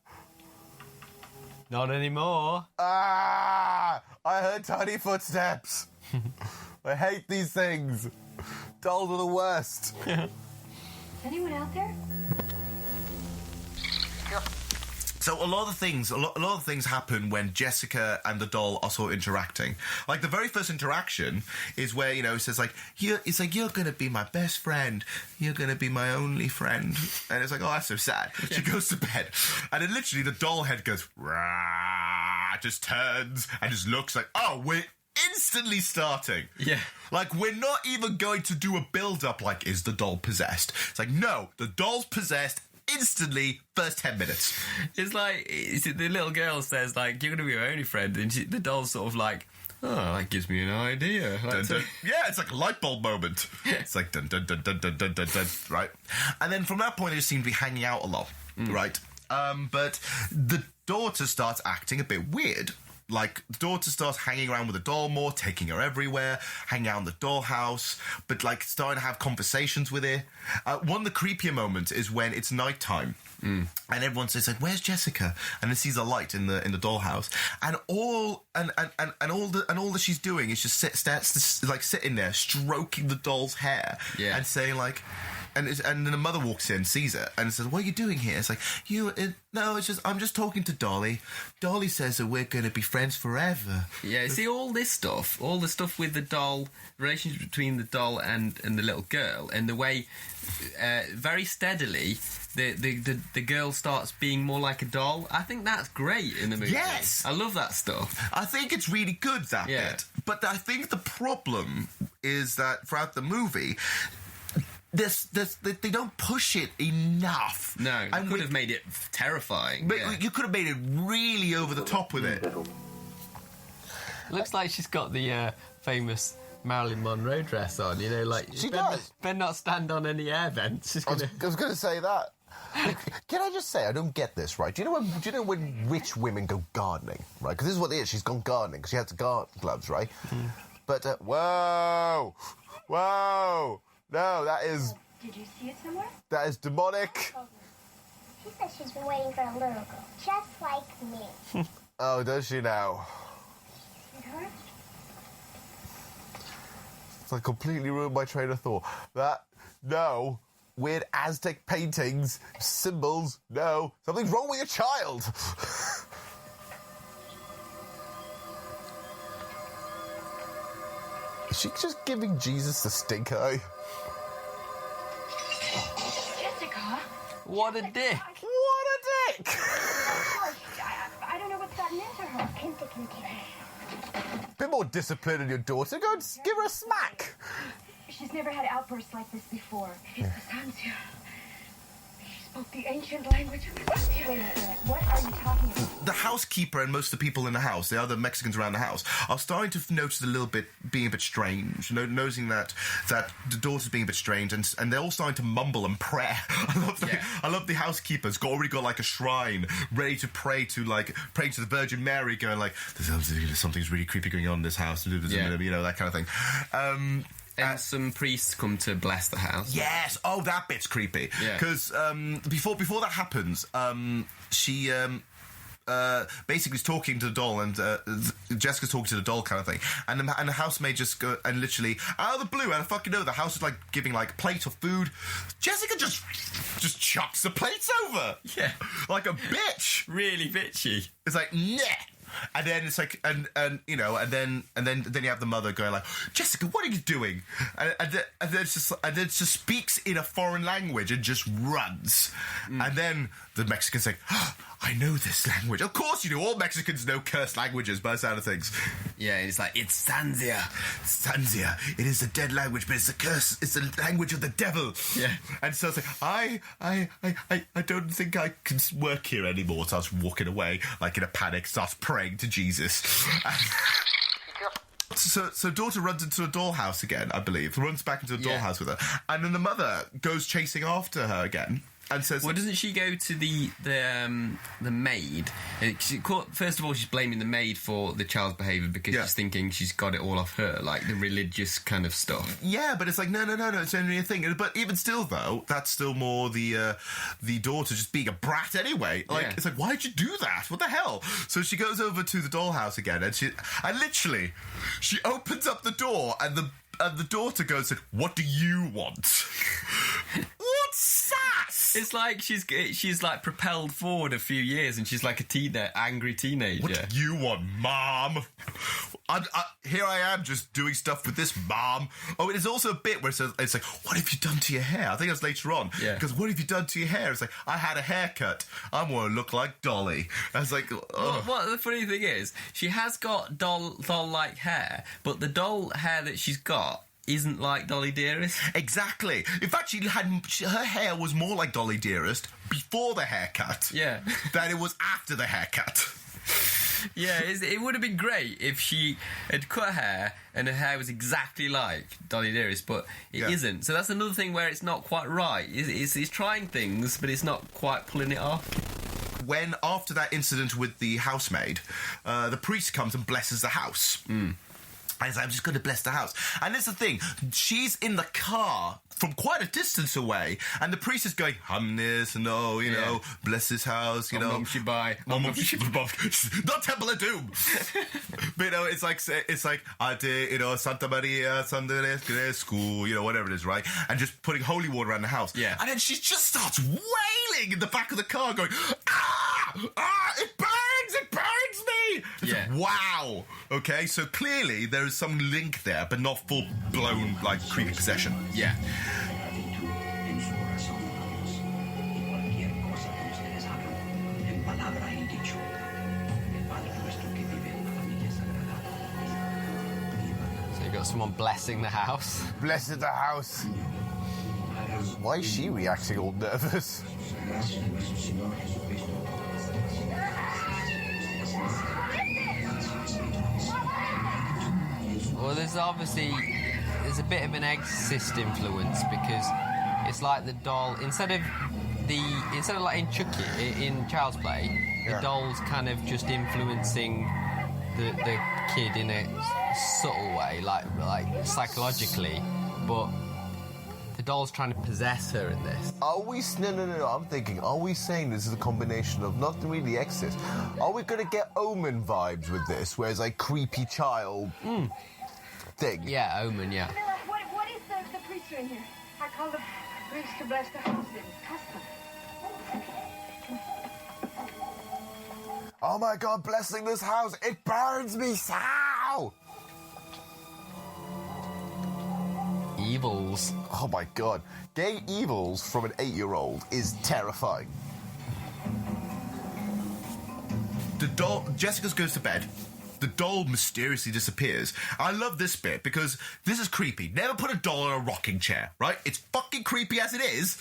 Not anymore. Ah! I heard tiny footsteps. I hate these things. Dolls are the worst. Is anyone out there? So a lot of things happen when Jessica and the doll are sort of interacting. Like the very first interaction is where, you know, it says like, it's like, you're going to be my best friend. You're going to be my only friend. And it's like, oh, that's so sad. Yeah. She goes to bed. And then literally the doll head goes, rah, just turns and just looks like, oh, we're instantly starting. Yeah. Like, we're not even going to do a build-up like, is the doll possessed? It's like, no, the doll's possessed instantly, first 10 minutes. It's like, the little girl says, like, you're going to be my only friend, and the doll's sort of like, oh, that gives me an idea. Like, dun, dun. Yeah, it's like a light bulb moment. It's like dun dun dun dun dun dun dun dun, right? And then from that point, they just seem to be hanging out a lot, right? But the daughter starts acting a bit weird. Like, the daughter starts hanging around with the doll more, taking her everywhere, hanging out in the dollhouse, but, like, starting to have conversations with her. One of the creepier moments is when it's nighttime, and everyone says, like, where's Jessica? And then sees a light in the dollhouse. And all that she's doing is just sitting there, stroking the doll's hair, and saying, like... And then the mother walks in, sees it, and says, what are you doing here? It's like, I'm just talking to Dolly. Dolly says that we're going to be friends forever. Yeah, see, all the stuff with the doll, the relationship between the doll and the little girl, and the way, very steadily, the girl starts being more like a doll. I think that's great in the movie. Yes! I love that stuff. I think it's really good, that bit. But I think the problem is that throughout the movie... they don't push it enough. No, you could have made it terrifying. But you could have made it really over the top with it. Looks like she's got the famous Marilyn Monroe dress on, you know, like... She does. Better not stand on any air vents. I was going to say that. Can I just say, I don't get this, right? Do you know when rich women go gardening, right? Because this is what it is. She's gone gardening because she has the garden gloves, right? But, whoa! No, that is... Did you see it somewhere? That is demonic. She says she's been waiting for a little girl, just like me. Oh, does she now? Sweetheart? It's like completely ruined my train of thought. No. Weird Aztec paintings, symbols, no. Something's wrong with your child. Is she just giving Jesus the stink eye? Jessica? What a dick. What a dick! I don't know what's gotten into her. Bit more discipline in your daughter. Go and give her a smack. She's never had outbursts like this before. It's the Sanzia. She spoke the ancient language of Russia. Wait a minute. What are you talking about? The housekeeper and most of the people in the house, the other Mexicans around the house, are starting to notice being a bit strange, noticing that the daughter's being a bit strange, and they're all starting to mumble and pray. I love the housekeeper's already got like a shrine ready to pray to the Virgin Mary, going like, something's really creepy going on in this house, you know, that kind of thing. And some priests come to bless the house. Yes. Oh, that bit's creepy. Because before that happens, she basically is talking to the doll, and Jessica's talking to the doll, kind of thing. And the housemaid just go and literally out of the blue, out of fucking know, the house is like giving like plate of food. Jessica just chucks the plates over. Yeah, like a bitch. Really bitchy. It's like, nah. And then it's like, and you know, and then you have the mother going like, Jessica, what are you doing? And then it just speaks in a foreign language and just runs. And then the Mexican's like, I know this language. Of course you do. All Mexicans know cursed languages by the sound of things. Yeah, it's like, it's Sanzia. Sanzia. It is a dead language, but it's a curse. It's the language of the devil. Yeah. And so it's like, I don't think I can work here anymore. Starts walking away, like in a panic, starts praying to Jesus. So daughter runs into a dollhouse again, I believe. Runs back into a dollhouse with her. And then the mother goes chasing after her again. And says, well, doesn't she go to the maid? First of all, she's blaming the maid for the child's behaviour because she's thinking she's got it all off her, like the religious kind of stuff. Yeah, but it's like, no, it's only a thing. But even still, though, that's still more the daughter just being a brat anyway. Like, it's like, why'd you do that? What the hell? So she goes over to the dollhouse again, and she opens up the door, and the daughter goes, what do you want? What sass? It's like she's like propelled forward a few years, and she's like a angry teenager. What do you want, Mom? Here I am just doing stuff with this, Mom. Oh, there's also a bit where it's like, what have you done to your hair? I think that's later on. Yeah. Because what have you done to your hair? It's like, I had a haircut. I want to look like Dolly. I was like, oh. What the funny thing is, she has got doll-like hair, but the doll hair that she's got isn't like Dolly Dearest. Exactly. In fact, her hair was more like Dolly Dearest before the haircut. Yeah. Than it was after the haircut. Yeah, it would have been great if she had cut her hair and her hair was exactly like Dolly Dearest, but it isn't. So that's another thing where it's not quite right. It's trying things, but it's not quite pulling it off. When, after that incident with the housemaid, the priest comes and blesses the house. And he's like, I'm just going to bless the house. And it's the thing, she's in the car from quite a distance away, and the priest is going, this, no, you know, bless this house, you know. Not Temple of Doom. But, you know, it's like, you know, Santa Maria, Santa School, you know, whatever it is, right? And just putting holy water around the house. Yeah. And then she just starts wailing in the back of the car, going, it burns me! It's like, wow! Okay, so clearly there is some link there, but not full-blown, like, creepy possession. Yeah. So you got someone blessing the house. Blessed the house. Why is she reacting all nervous? Well, there's a bit of an Exorcist influence, because it's like the doll instead of like in Chucky in Child's Play, the doll's kind of just influencing the kid in a subtle way, like psychologically, but the doll's trying to possess her in this. Are we... No, I'm thinking, are we saying this is a combination of not really Exorcist? Are we going to get Omen vibes with this, where it's like creepy child thing? Yeah, Omen, yeah. What is the priest doing here? I call the priest to bless the house in custom. Oh my God, blessing this house. It burns me so. Evils. Oh my God. Gay evils from an 8-year-old is terrifying. The doll... Jessica goes to bed. The doll mysteriously disappears. I love this bit because this is creepy. Never put a doll in a rocking chair, right? It's fucking creepy as it is.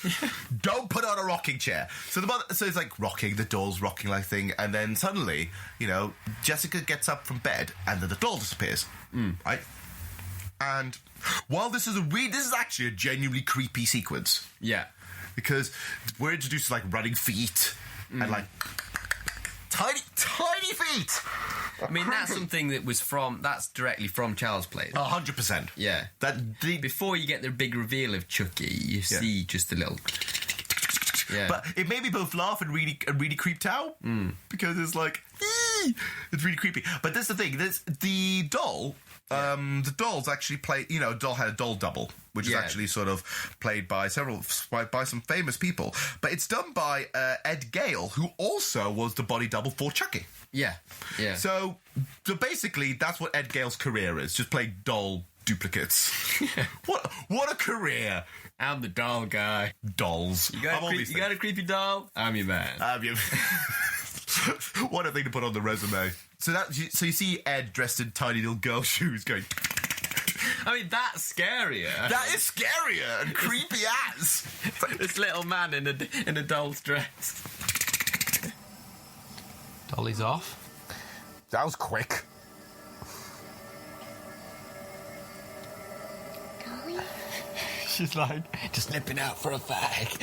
Don't put it on a rocking chair. So it's like rocking, the doll's rocking like thing, and then suddenly, you know, Jessica gets up from bed and then the doll disappears, right? And while this is actually a genuinely creepy sequence. Yeah. Because we're introduced to like running feet and like tiny feet. I mean, that's something that's directly from Child's Play. 100%. Yeah. Before you get the big reveal of Chucky, you see just a little... Yeah. But it made me both laugh and really creeped out. Because it's like, it's really creepy. But that's the thing, the doll... the dolls actually play, you know, Doll had a doll double, which is actually sort of played by some famous people. But it's done by Ed Gale, who also was the body double for Chucky. Yeah, yeah. So basically, that's what Ed Gale's career is, just play doll duplicates. What a career. I'm the doll guy. Dolls. You got a creepy doll? I'm your man. What a thing to put on the resume. So you see Ed dressed in tiny little girl shoes going... I mean, that's scarier. That is scarier and creepy as. This little man in a doll's dress. Dolly's off. That was quick. Dolly? She's like, just nipping out for a fag.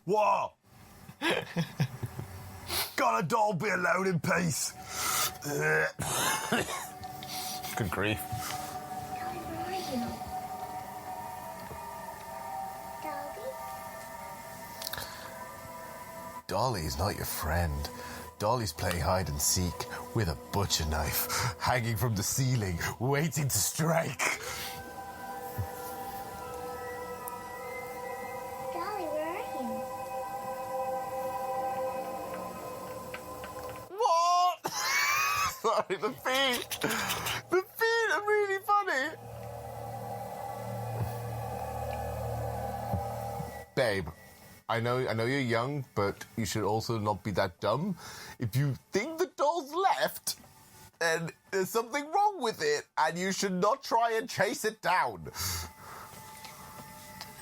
Whoa! God, a doll be alone in peace. Good grief. Dolly, where are you? Dolly? Dolly's not your friend. Dolly's playing hide and seek with a butcher knife hanging from the ceiling, waiting to strike. Dolly? Sorry, the feet. The feet are really funny. Babe, I know you're young, but you should also not be that dumb. If you think the doll's left, then there's something wrong with it, and you should not try and chase it down.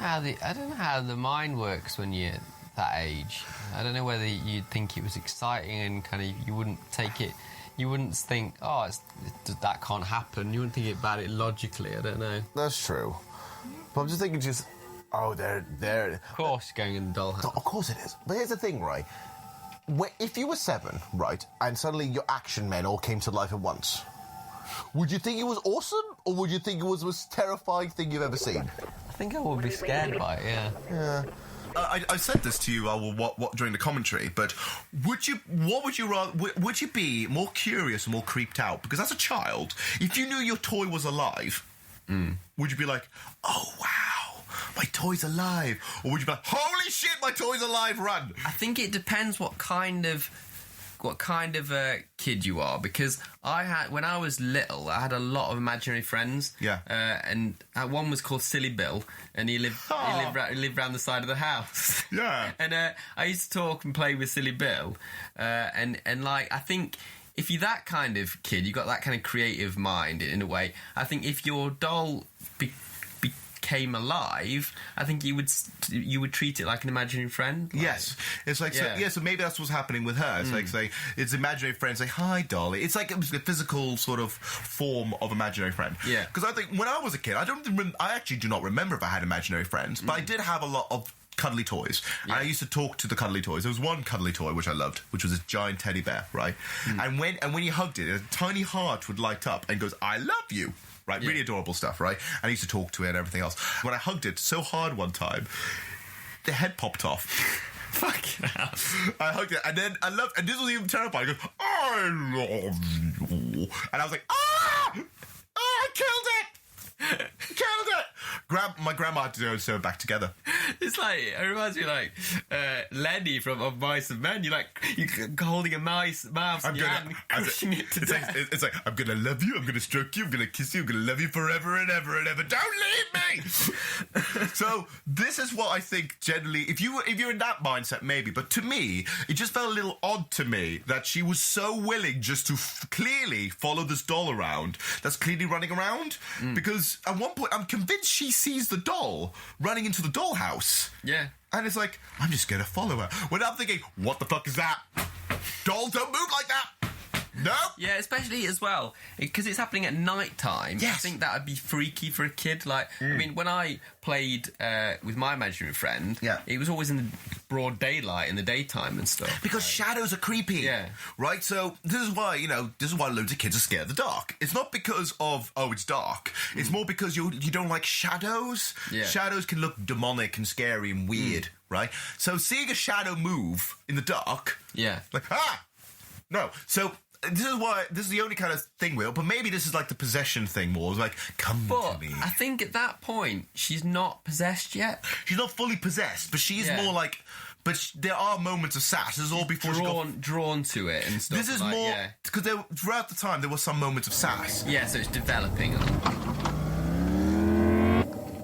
I don't know how the mind works when you're that age. I don't know whether you'd think it was exciting and kind of you wouldn't take it. You wouldn't think, that can't happen. You wouldn't think about it logically. I don't know. That's true. But I'm just thinking, they're. Of course, going in the dollhouse. Of course it is. But here's the thing, right? If you were 7, right, and suddenly your action men all came to life at once, would you think it was awesome, or would you think it was the most terrifying thing you've ever seen? I think I would be scared by it, yeah. I said this to you what during the commentary, but would you be more curious or more creeped out? Because as a child, if you knew your toy was alive, would you be like, oh wow, my toy's alive? Or would you be like, holy shit, my toy's alive, run? I think it depends what kind of a kid you are, because when I was little, I had a lot of imaginary friends. Yeah. And one was called Silly Bill, and he lived around the side of the house. Yeah. And I used to talk and play with Silly Bill, and like I think if you're that kind of kid, you got that kind of creative mind in a way. I think if your doll became alive, I think you would treat it like an imaginary friend. Like, yes, it's like so maybe that's what's happening with her. It's like say it's imaginary friends say hi, Dolly. It's like a physical sort of form of imaginary friend. Yeah, because I think when I was a kid, I actually do not remember if I had imaginary friends, but I did have a lot of cuddly toys. Yeah. And I used to talk to the cuddly toys. There was one cuddly toy which I loved, which was a giant teddy bear, right? And when you hugged it, a tiny heart would light up and goes, I love you. Right, really adorable stuff, right? And I used to talk to it and everything else. When I hugged it so hard one time, the head popped off. Fucking hell. I hugged it, and then and this was even terrifying. I go, I love you. And I was like, I killed it! Killed it! My grandma had to sew it back together. It's like, it reminds me like Lenny from Of Mice and Men. You're holding a mouse in your hand and crushing it to death. It's like, I'm gonna love you, I'm gonna stroke you, I'm gonna kiss you, I'm gonna love you forever and ever and ever. Don't leave me! So this is what I think generally, if you're in that mindset, maybe, but to me, it just felt a little odd to me that she was so willing just to clearly follow this doll around that's clearly running around, because at one point I'm convinced she sees the doll running into the dollhouse. Yeah. And it's like, I'm just gonna follow her. When I'm thinking, what the fuck is that? Dolls don't move like that! No. Yeah, especially as well because it's happening at night time. Yes. I think that would be freaky for a kid. Like, I mean, when I played with my imaginary friend, it was always in the broad daylight in the daytime and stuff. Because shadows are creepy. Yeah. Right. So this is why loads of kids are scared of the dark. It's not because of it's dark. It's more because you don't like shadows. Yeah. Shadows can look demonic and scary and weird. Right. So seeing a shadow move in the dark. Yeah. Like no. So. This is the only kind of thing, Will, but maybe this is like the possession thing more. It's like, come to me. I think at that point, she's not possessed yet. She's not fully possessed, but she's more like... But there are moments of sass. This is all before drawn to it and stuff. This is more... Because throughout the time, there were some moments of sass. Yeah, so it's developing.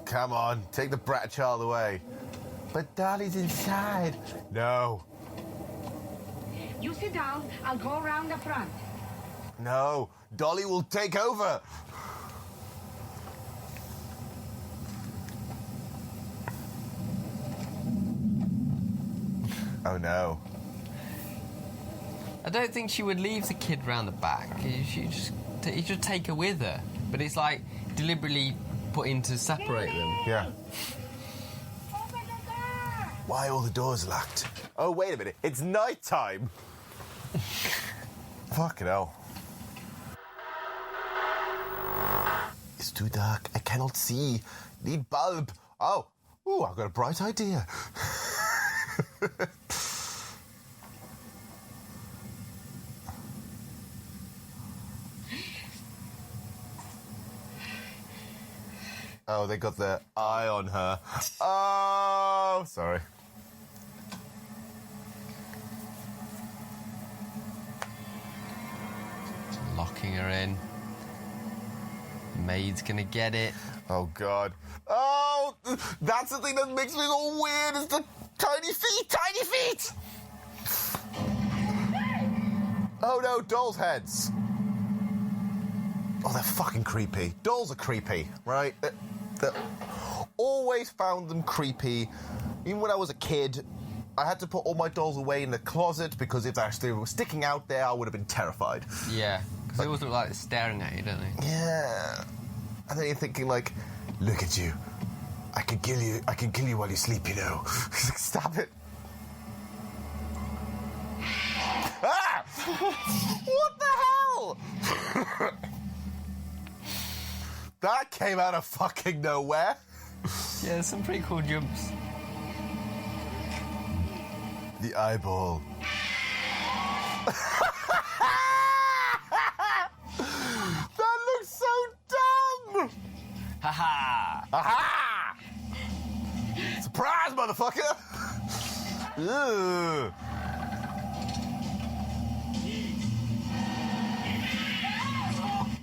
Come on, take the brat child away. But Dolly's inside. No. You sit down, I'll go around the front. No, Dolly will take over. Oh no. I don't think she would leave the kid round the back. You should take her with her. But it's like deliberately put in to separate them. Yeah. Why are all the doors locked? Oh, wait a minute. It's night time. Fucking hell. It's too dark. I cannot see. Need bulb. Oh. Ooh, I've got a bright idea. Oh, they got their eye on her. Oh, sorry. locking her in. Maid's gonna get it. Oh, God. Oh, that's the thing that makes me all weird, is the tiny feet! Oh, no, dolls' heads. Oh, they're fucking creepy. Dolls are creepy, right? Always found them creepy. Even when I was a kid, I had to put all my dolls away in the closet because if they were sticking out there, I would have been terrified. Yeah, because they always look like they're staring at you, don't they? Yeah. And then you're thinking, like, look at you. I can kill you while you sleep, you know. Stop it. Ah! What the hell? That came out of fucking nowhere. Yeah, there's some pretty cool jumps. The eyeball. That looks so dumb. Ha-ha! Aha! Surprise, motherfucker! Ugh.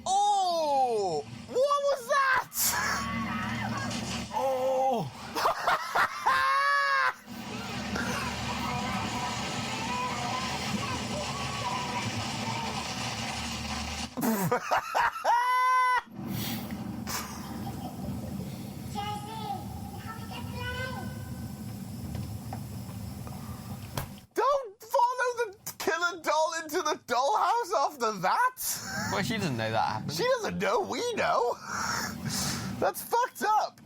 Oh! What was that? Oh! Don't follow the killer doll into the dollhouse after that. Well, she doesn't know that happened. She doesn't know, we know. That's fucked up.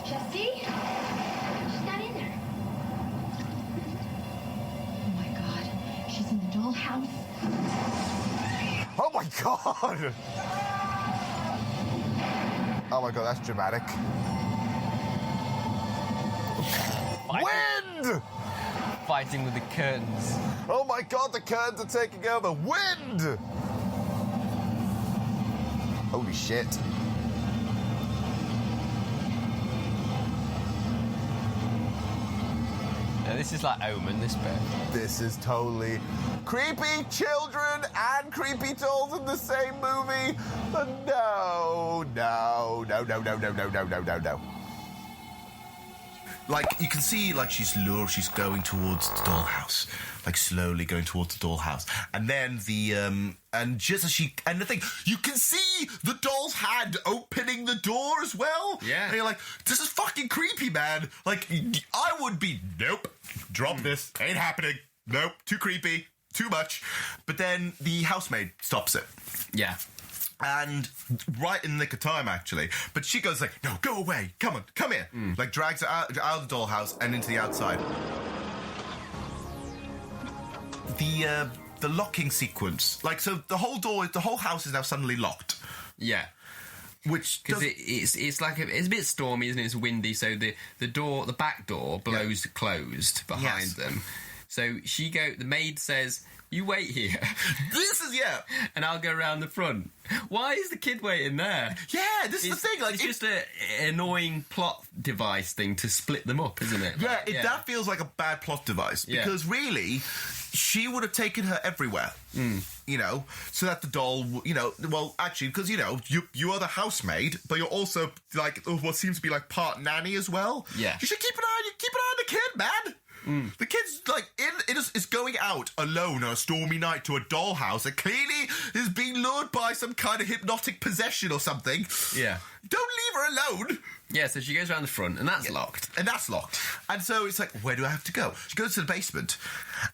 Jessie? She's not in there. Oh my God. She's in the dollhouse. Oh my God. Oh my God, that's dramatic. Wind! Fighting with the curtains. Oh my God, the curtains are taking over. Wind! Holy shit. Yeah, this is like Omen, this bit. This is totally creepy children and creepy dolls in the same movie. No. Like, you can see, like, she's going towards the dollhouse. Like, slowly going towards the dollhouse. And then and just as and the thing, you can see the doll's hand opening the door as well. Yeah. And you're like, this is fucking creepy, man. Like, I would be, nope, drop this, ain't happening. Nope, too creepy, too much. But then the housemaid stops it. Yeah. And right in the nick of time, actually. But she goes like, no, go away. Come on, come here. Like, drags her out of the dollhouse and into the outside. The locking sequence. Like, so the whole house is now suddenly locked. Yeah. Which because it's like it's a bit stormy, isn't it? It's windy, so the back door blows closed behind them. So the maid says, "You wait here." This is and I'll go around the front. Why is the kid waiting there? Yeah, this is the thing. Like, it's just an annoying plot device thing to split them up, isn't it? Yeah, that feels like a bad plot device because really, she would have taken her everywhere. You know, so that the doll, well, actually, because you are the housemaid, but you're also like what seems to be like part nanny as well. Yeah, you should keep an eye on the kid, man. The kid's like is going out alone on a stormy night to a dollhouse and clearly is being lured by some kind of hypnotic possession or something. Yeah. Don't leave her alone. Yeah, so she goes around the front and that's locked. And so it's like, where do I have to go? She goes to the basement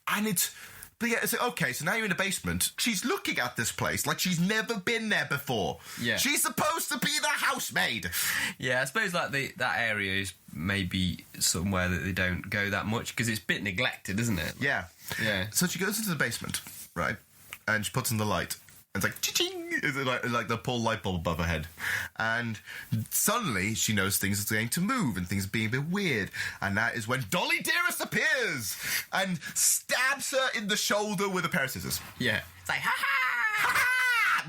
and it's like, okay, so now you're in the basement. She's looking at this place like she's never been there before. Yeah. She's supposed to be the housemaid. Yeah, I suppose like that area is maybe somewhere that they don't go that much because it's a bit neglected, isn't it? Yeah. Yeah. So she goes into the basement, right? And she puts on the light. And it's like, ching! It's like the pull light bulb above her head. And suddenly she knows things are going to move and things are being a bit weird. And that is when Dolly Dearest appears and stabs her in the shoulder with a pair of scissors. Yeah. It's like, ha ha! Ha ha!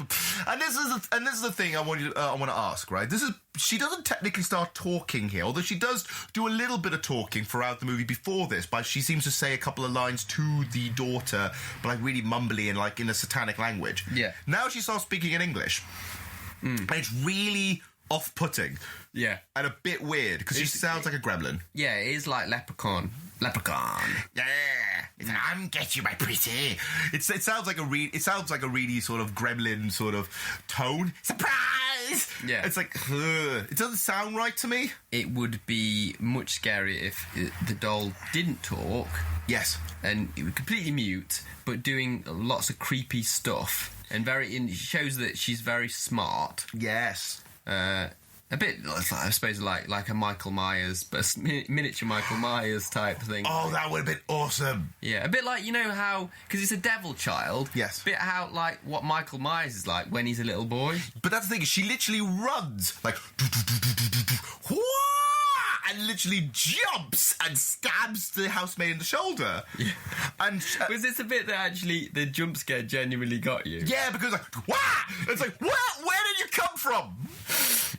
And this is the thing I want to ask, right? She doesn't technically start talking here, although she does do a little bit of talking throughout the movie before this, but she seems to say a couple of lines to the daughter, but like really mumbly and like in a satanic language. Yeah. Now she starts speaking in English. And it's really off-putting. Yeah. And a bit weird, because she sounds like a gremlin. Yeah, it is like Leprechaun. Yeah. It's like, I'm get you, my pretty. It sounds like a really sort of gremlin sort of tone. Surprise! Yeah. It's like, ugh. It doesn't sound right to me. It would be much scarier if the doll didn't talk. Yes. And it was completely mute, but doing lots of creepy stuff. And it shows that she's very smart. Yes. A bit, I suppose, like a Michael Myers, but a miniature Michael Myers type thing. Oh, that would have been awesome. Yeah, a bit like, you know how, because it's a devil child. Yes. A bit how, like, what Michael Myers is like when he's a little boy. But that's the thing, she literally runs, like, and literally jumps and stabs the housemaid in the shoulder. Yeah. And was this a bit that actually the jump scare genuinely got you? Yeah, because like, wah! It's like, where did you come from?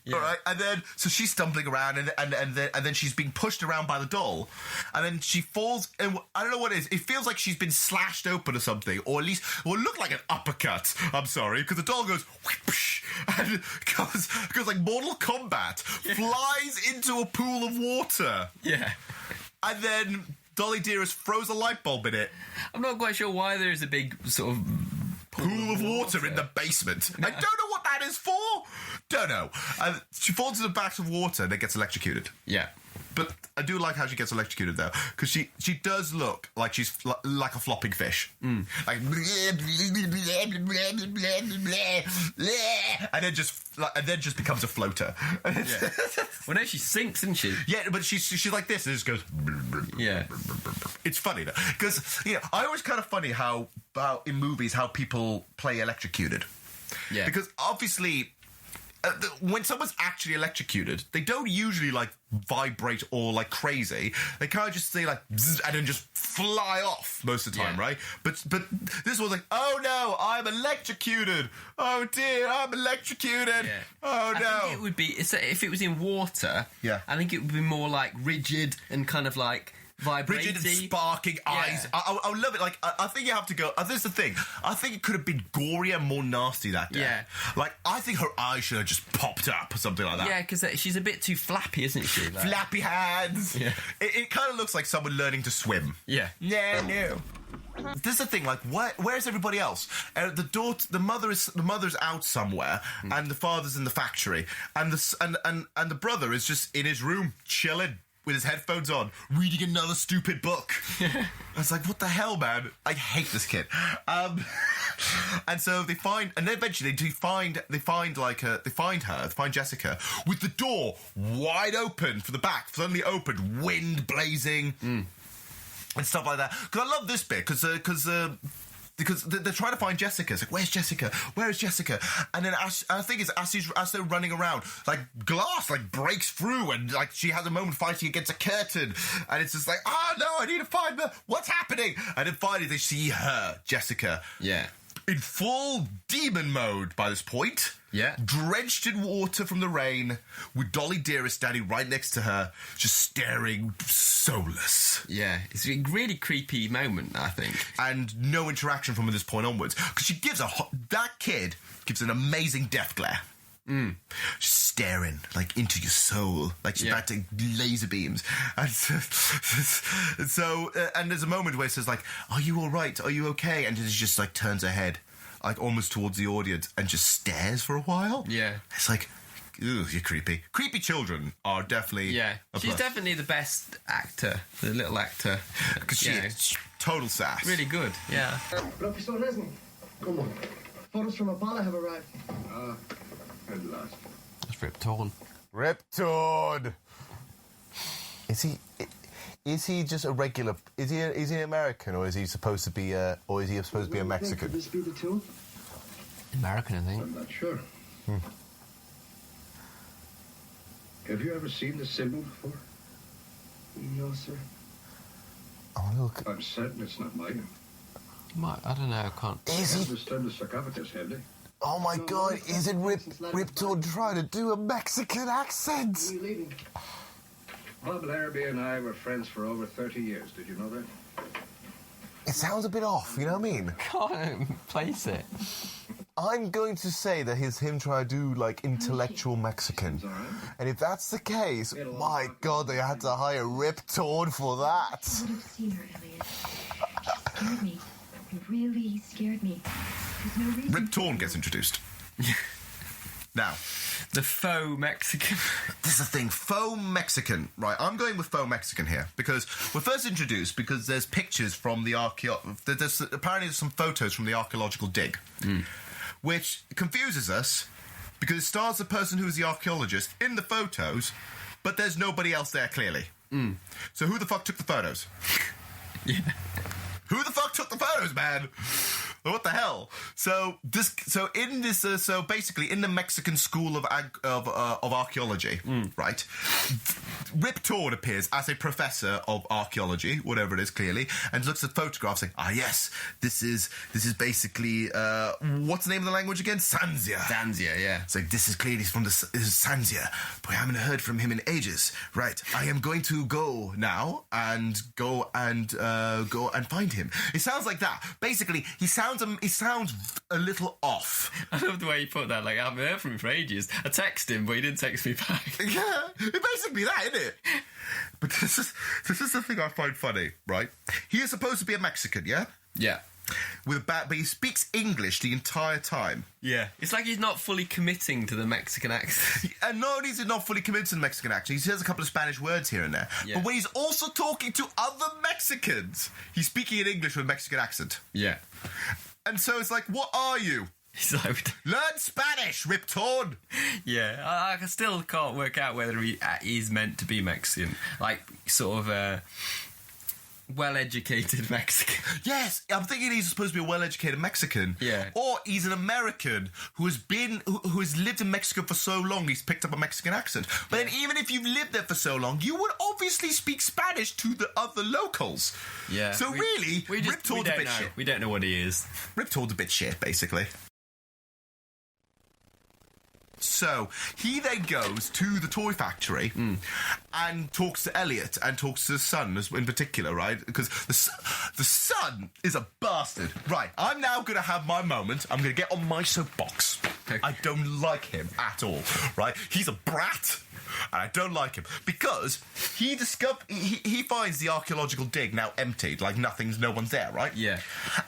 Yeah. All right, and then so she's stumbling around, and then she's being pushed around by the doll, and then she falls, and I don't know what it is. It feels like she's been slashed open or something, or at least it will look like an uppercut. I'm sorry, because the doll goes whoosh, and goes like Mortal Kombat, flies into a pool of water. Yeah, and then Dolly Dearest throws a light bulb in it. I'm not quite sure why there is a big sort of pool of water in the basement. I don't know what that is for. Don't know. She falls into the bath of water and then gets electrocuted. Yeah. But I do like how she gets electrocuted, though, because she does look like she's like a flopping fish. Like, and then just becomes a floater. Yeah. Well, no, she sinks, isn't she? Yeah, but she's like this, and it just goes. Yeah. It's funny though, because I always kind of funny how in movies how people play electrocuted. Yeah. Because obviously, when someone's actually electrocuted, they don't usually like vibrate or like crazy. They kind of just say like zzz, and then just fly off most of the time, right? But this was like, oh no, I'm electrocuted. Oh dear, I'm electrocuted. Yeah. Oh no. I think it would be if it was in water. Yeah. I think it would be more like rigid and kind of like vibrating. Rigid and sparking eyes. I would love it. Like, I think you have to go. This is the thing. I think it could have been gorier, more nasty that day. Yeah. Like, I think her eyes should have just popped up or something like that. Yeah, because she's a bit too flappy, isn't she? Like, flappy hands. Yeah. It kind of looks like someone learning to swim. Yeah. Yeah, no. This is the thing. Like, where's everybody else? The mother's out somewhere, and the father's in the factory, and the brother is just in his room chilling with his headphones on, reading another stupid book. I was like, what the hell, man? I hate this kid. And so they find Jessica with the door wide open for the back, suddenly opened, wind blazing, and stuff like that. Because I love this bit, because they're trying to find Jessica. It's like, where's Jessica? Where is Jessica? And then as they're running around, like glass like breaks through, and like she has a moment fighting against a curtain, and it's just like, oh no, I need to find her. What's happening? And then finally they see her, Jessica. Yeah. In full demon mode by this point. Yeah. Drenched in water from the rain, with Dolly Dearest standing right next to her, just staring soulless. Yeah. It's a really creepy moment, I think. And no interaction from this point onwards. Because that kid gives an amazing death glare. Just staring, like, into your soul. Like she's about to laser beams. And so and there's a moment where it says, like, are you all right? Are you okay? And she just, like, turns her head, like, almost towards the audience and just stares for a while. Yeah. It's like, ooh, you're creepy. Creepy children are definitely... Yeah. She's plus. definitely the best actor, the little actor. Because she is total sass. Really good, yeah. Professor Leslie, come on. Photos from Apollo have arrived. At last. That's Rip Torn. Rip Torn! Is he just a regular... Is he an American, or is he supposed to be a Mexican? Could this be the two? American, I think. I'm not sure. Have you ever seen the symbol before? No, sir. Oh, look. I'm certain it's not mine. I don't know, I can't. Is he... understood the sarcophagus, have they? Oh my God, is it Rip Torn trying to do a Mexican accent? When are you leaving? Bob Larrabee and I were friends for over 30 years. Did you know that? It sounds a bit off, you know what I mean? Can't place it. I'm going to say that it's him trying to do, like, intellectual Mexican. And if that's the case, my God, they had to hire Rip Torn for that. I would have seen her, Elliot. She scared me. It really scared me. There's no reason. Rip Torn gets introduced. Now, the faux Mexican. this is the thing, faux Mexican. Right, I'm going with faux Mexican here because we're first introduced because there's pictures from the apparently there's some photos from the archaeological dig, which confuses us because it stars the person who's the archaeologist in the photos, but there's nobody else there clearly. So who the fuck took the photos? Yeah. Who the fuck took the photos, man? What the hell? So basically, in the Mexican school of archaeology, right? Rip Torn appears as a professor of archaeology, whatever it is, clearly, and looks at photographs, saying, "Ah, yes, this is basically what's the name of the language again? Sanzia." Sanzia, yeah. It's like, this is clearly from this is Sanzia. Boy, I haven't heard from him in ages. Right, I am going to go now and go and find him. It sounds like that. Basically, he sounds a little off. I love the way you put that. Like, I haven't heard from him for ages. I text him, but he didn't text me back. Yeah, it's basically that, isn't it? But this is the thing I find funny, right? He is supposed to be a Mexican, yeah? Yeah. But he speaks English the entire time. Yeah. It's like he's not fully committing to the Mexican accent. And not only is he not fully committed to the Mexican accent, he says a couple of Spanish words here and there. Yeah. But when he's also talking to other Mexicans, he's speaking in English with a Mexican accent. Yeah. And so it's like, what are you? He's like, learn Spanish, Rip Torn. Yeah, I still can't work out whether he's meant to be Mexican. Like, sort of a well-educated Mexican. Yes, I'm thinking he's supposed to be a well-educated Mexican. Yeah. Or he's an American who has lived in Mexico for so long he's picked up a Mexican accent. But then even if you've lived there for so long, you would obviously speak Spanish to the other locals. Yeah. So Rip Torn's a bit shit. We don't know what he is. Rip Torn's a bit shit, basically. So he then goes to the toy factory and talks to Elliot and talks to the son in particular, right? Because the son is a bastard. Right, I'm now going to have my moment. I'm going to get on my soapbox. Okay. I don't like him at all, right? He's a brat. And I don't like him because he finds the archaeological dig now emptied, like no one's there, right? Yeah.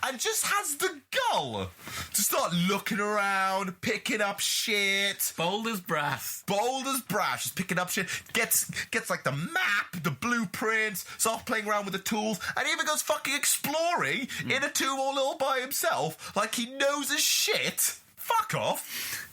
And just has the gall to start looking around, picking up shit. Bold as brass. Just picking up shit. Gets like the map, the blueprints, starts playing around with the tools, and even goes fucking exploring in a tomb all by himself, like he knows his shit. Fuck off.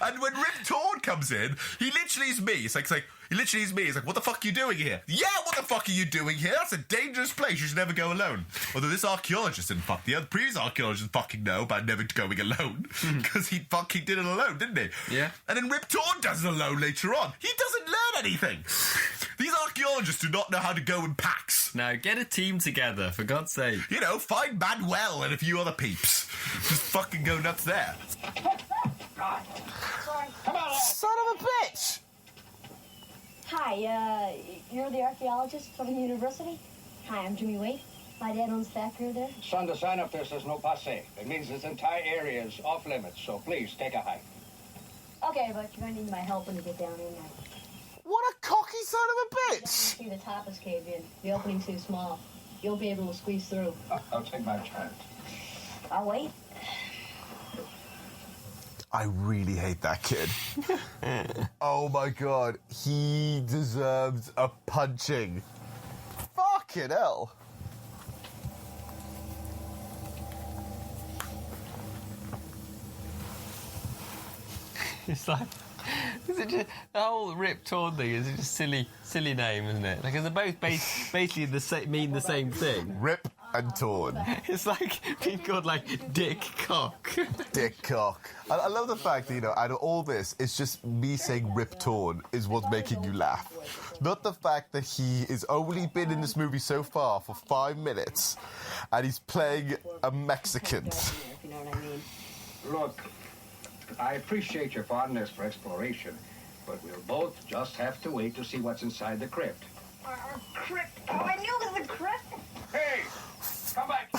And when Rip Torn comes in, he literally is me. It's like he literally is me. He's like, what the fuck are you doing here? Yeah, what the fuck are you doing here? That's a dangerous place. You should never go alone. Although this archaeologist didn't fuck. The other previous archaeologist fucking know about never going alone. Because he fucking did it alone, didn't he? Yeah. And then Rip Torn does it alone later on. He doesn't learn anything. These archaeologists do not know how to go in packs. Now, get a team together, for God's sake. You know, find Manuel and a few other peeps. Just fucking go nuts there. Son of a bitch! Hi, you're the archaeologist from the university? Hi, I'm Jimmy Wade. My dad owns the factory there. Son, the sign up there says no passe. It means this entire area is off limits, so please take a hike. Okay, but you're gonna need my help when you get down in there. What a cocky son of a bitch! See, the top is caved in. The opening's too small. You'll be able to squeeze through. I'll take my chance. I'll wait. I really hate that kid. Oh my God, he deserves a punching. Fucking hell. It's like, is it just, the whole Rip Torn thing is just silly name, isn't it? Like, they're both basically mean the same thing. Rip and Torn. It's like being called like Dick Cock. Dick Cock. I love the fact that, out of all this, it's just me saying Rip Torn is what's making you laugh. Not the fact that he has only been in this movie so far for 5 minutes and he's playing a Mexican. If you know what I mean. Look, I appreciate your fondness for exploration, but we'll both just have to wait to see what's inside the crypt. Crypt. Oh, I knew it was a crypt. Hey, come back.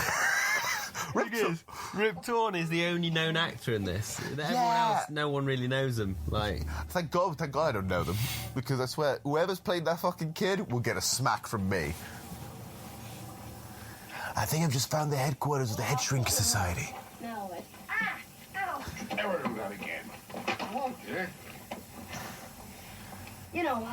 Rip Torn is the only known actor in this. Everyone else, no one really knows him. Like, Thank God I don't know them. Because I swear, whoever's played that fucking kid will get a smack from me. I think I've just found the headquarters of the Head Shrinker Society. No, it. Ah! Ow! Never do that again. Won't Yeah? you know,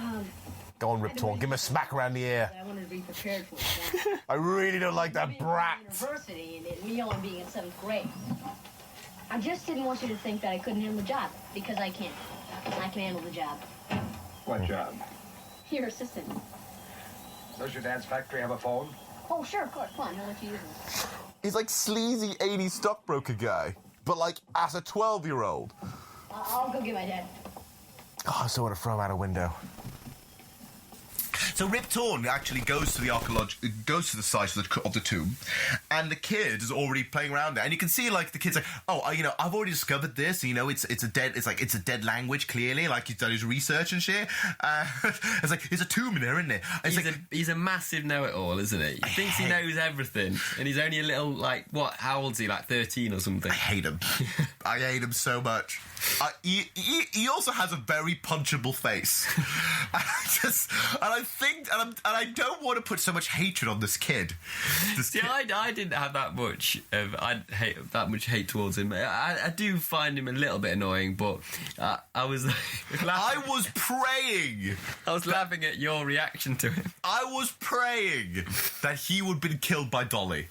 Go on, Rip Torn, give him a smack around the ear. I wanted to be prepared for it. I really don't like that brat. University and me only being in 7th grade. I just didn't want you to think that I couldn't handle the job, because I can. I can handle the job. What job? Your assistant. Does your dad's factory have a phone? Oh, sure, of course. Come on, I'll let you use it. He's like sleazy 80s stockbroker guy, but like as a 12-year-old. I'll go get my dad. Oh, I still want to throw him out a window. So Rip Torn actually goes to the site of the tomb, and the kid is already playing around there, and you can see like the kid's like, oh, I've already discovered this. It's a dead language. Clearly, like he's done his research and shit. It's like there's a tomb in there, isn't it? he's a massive know-it-all, isn't he? He thinks he knows everything, and he's only a little, like, what? How old's he? Like 13 or something? I hate him. I hate him so much. He also has a very punchable face. I don't want to put so much hatred on this kid. I didn't have that much hate towards him. I do find him a little bit annoying, but I was laughing. I was praying. I was laughing at your reaction to him. I was praying that he would have been killed by Dolly.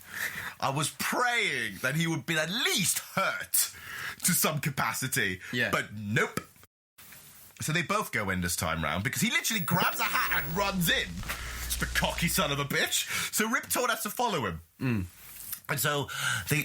I was praying that he would be at least hurt to some capacity. Yeah. But nope. So they both go in this time round because he literally grabs a hat and runs in. It's the cocky son of a bitch. So Rip Torn has to follow him. And so they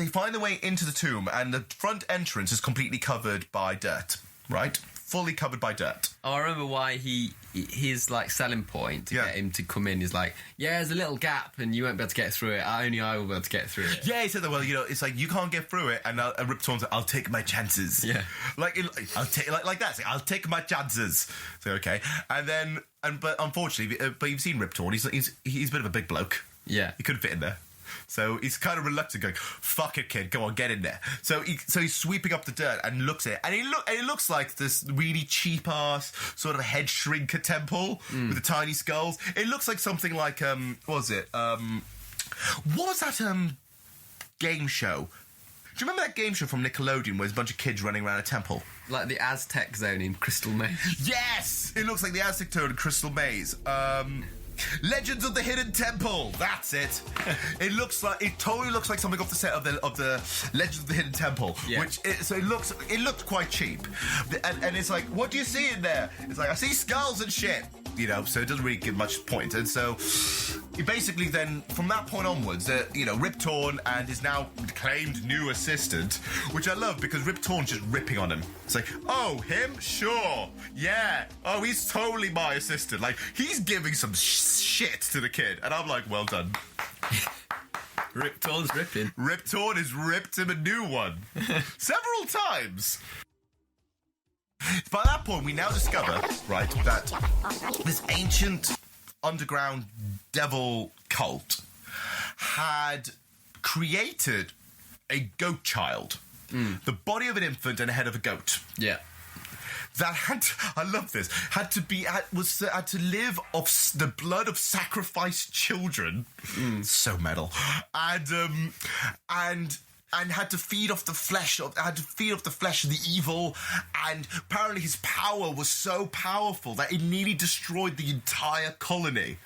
find their way into the tomb, and the front entrance is completely covered by dirt, right? Fully covered by dirt. Oh, I remember why his like selling point to get him to come in is like, yeah, there's a little gap and you won't be able to get through it. Only I will be able to get through it. Yeah, he said that. Well, it's like you can't get through it, and Rip Torn's like, I'll take my chances. Yeah, I'll take like that. I'll take my chances. So okay, but unfortunately, but you've seen Rip Torn. He's a bit of a big bloke. Yeah, he couldn't fit in there. So he's kind of reluctant, going, "Fuck it, kid, go on, get in there." So he's sweeping up the dirt and looks at it, and it looks like this really cheap ass sort of head shrinker temple with the tiny skulls. It looks like something like what was it? What was that game show? Do you remember that game show from Nickelodeon where there's a bunch of kids running around a temple? Like the Aztec Zone in Crystal Maze. Yes, it looks like the Aztec Zone in Crystal Maze. Legends of the Hidden Temple. That's it. It totally looks like something off the set of the Legends of the Hidden Temple. Yeah. It looked quite cheap. And it's like, what do you see in there? It's like, I see skulls and shit. So it doesn't really give much point. And so he basically then, from that point onwards, Rip Torn and his now claimed new assistant, which I love because Rip Torn's just ripping on him. It's like, oh, him? Sure. Yeah. Oh, he's totally my assistant. Like, he's giving some shit to the kid. And I'm like, well done. Rip Torn's ripping. Rip Torn has ripped him a new one. Several times. By that point, we now discover, right, that this ancient underground devil cult had created a goat child. The body of an infant and a head of a goat. Yeah. That I love this, had to live off the blood of sacrificed children. So metal. And had to feed off the flesh of the evil, and apparently his power was so powerful that it nearly destroyed the entire colony.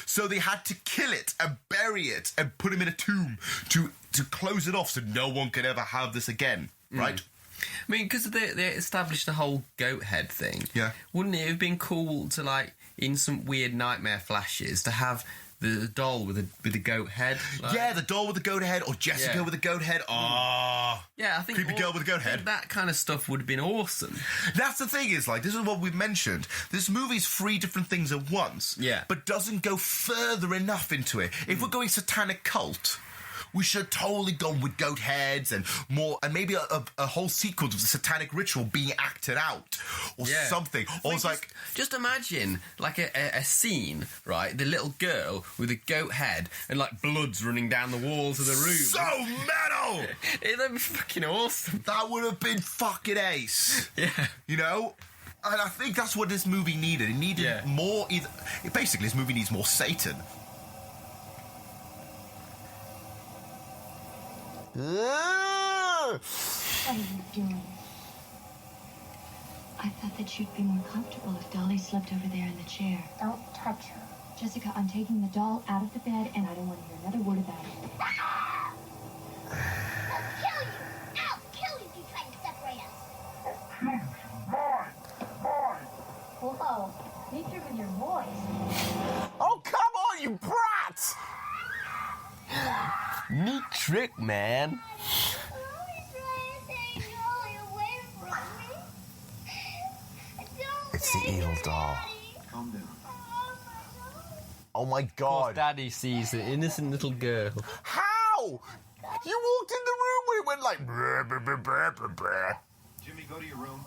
So they had to kill it and bury it and put him in a tomb to close it off so no one could ever have this again, right? I mean, because they established the whole goat head thing. Yeah. Wouldn't it have been cool to, like, in some weird nightmare flashes, to have the doll with the goat head? Like, yeah, the doll with the goat head, or Jessica with the goat head. Oh, yeah, I think creepy girl with the goat head. That kind of stuff would have been awesome. That's the thing, is like, this is what we've mentioned. This movie's 3 different things at once. Yeah. But doesn't go further enough into it. If we're going satanic cult, we should have totally gone with goat heads and more, and maybe a whole sequence of the satanic ritual being acted out or something. Or it's like, just imagine like a scene, right? The little girl with a goat head and like blood's running down the walls of the room. So metal. That'd be fucking awesome. That would have been fucking ace. Yeah, you know. And I think that's what this movie needed. It needed more. Basically, this movie needs more Satan. What are you doing? I thought that you'd be more comfortable if Dolly slept over there in the chair. Don't touch her. Jessica, I'm taking the doll out of the bed, and I don't want to hear another word about it. I'll kill you if you try to separate us. Whoa, be through with your voice. Oh, come on, you brat! neat trick, man. It's the evil doll. Calm down. Oh my Of course, god. Daddy sees an innocent little girl. How? You walked in the room when it went like... Brr, brr, brr, brr, brr, brr. Jimmy, go to your room.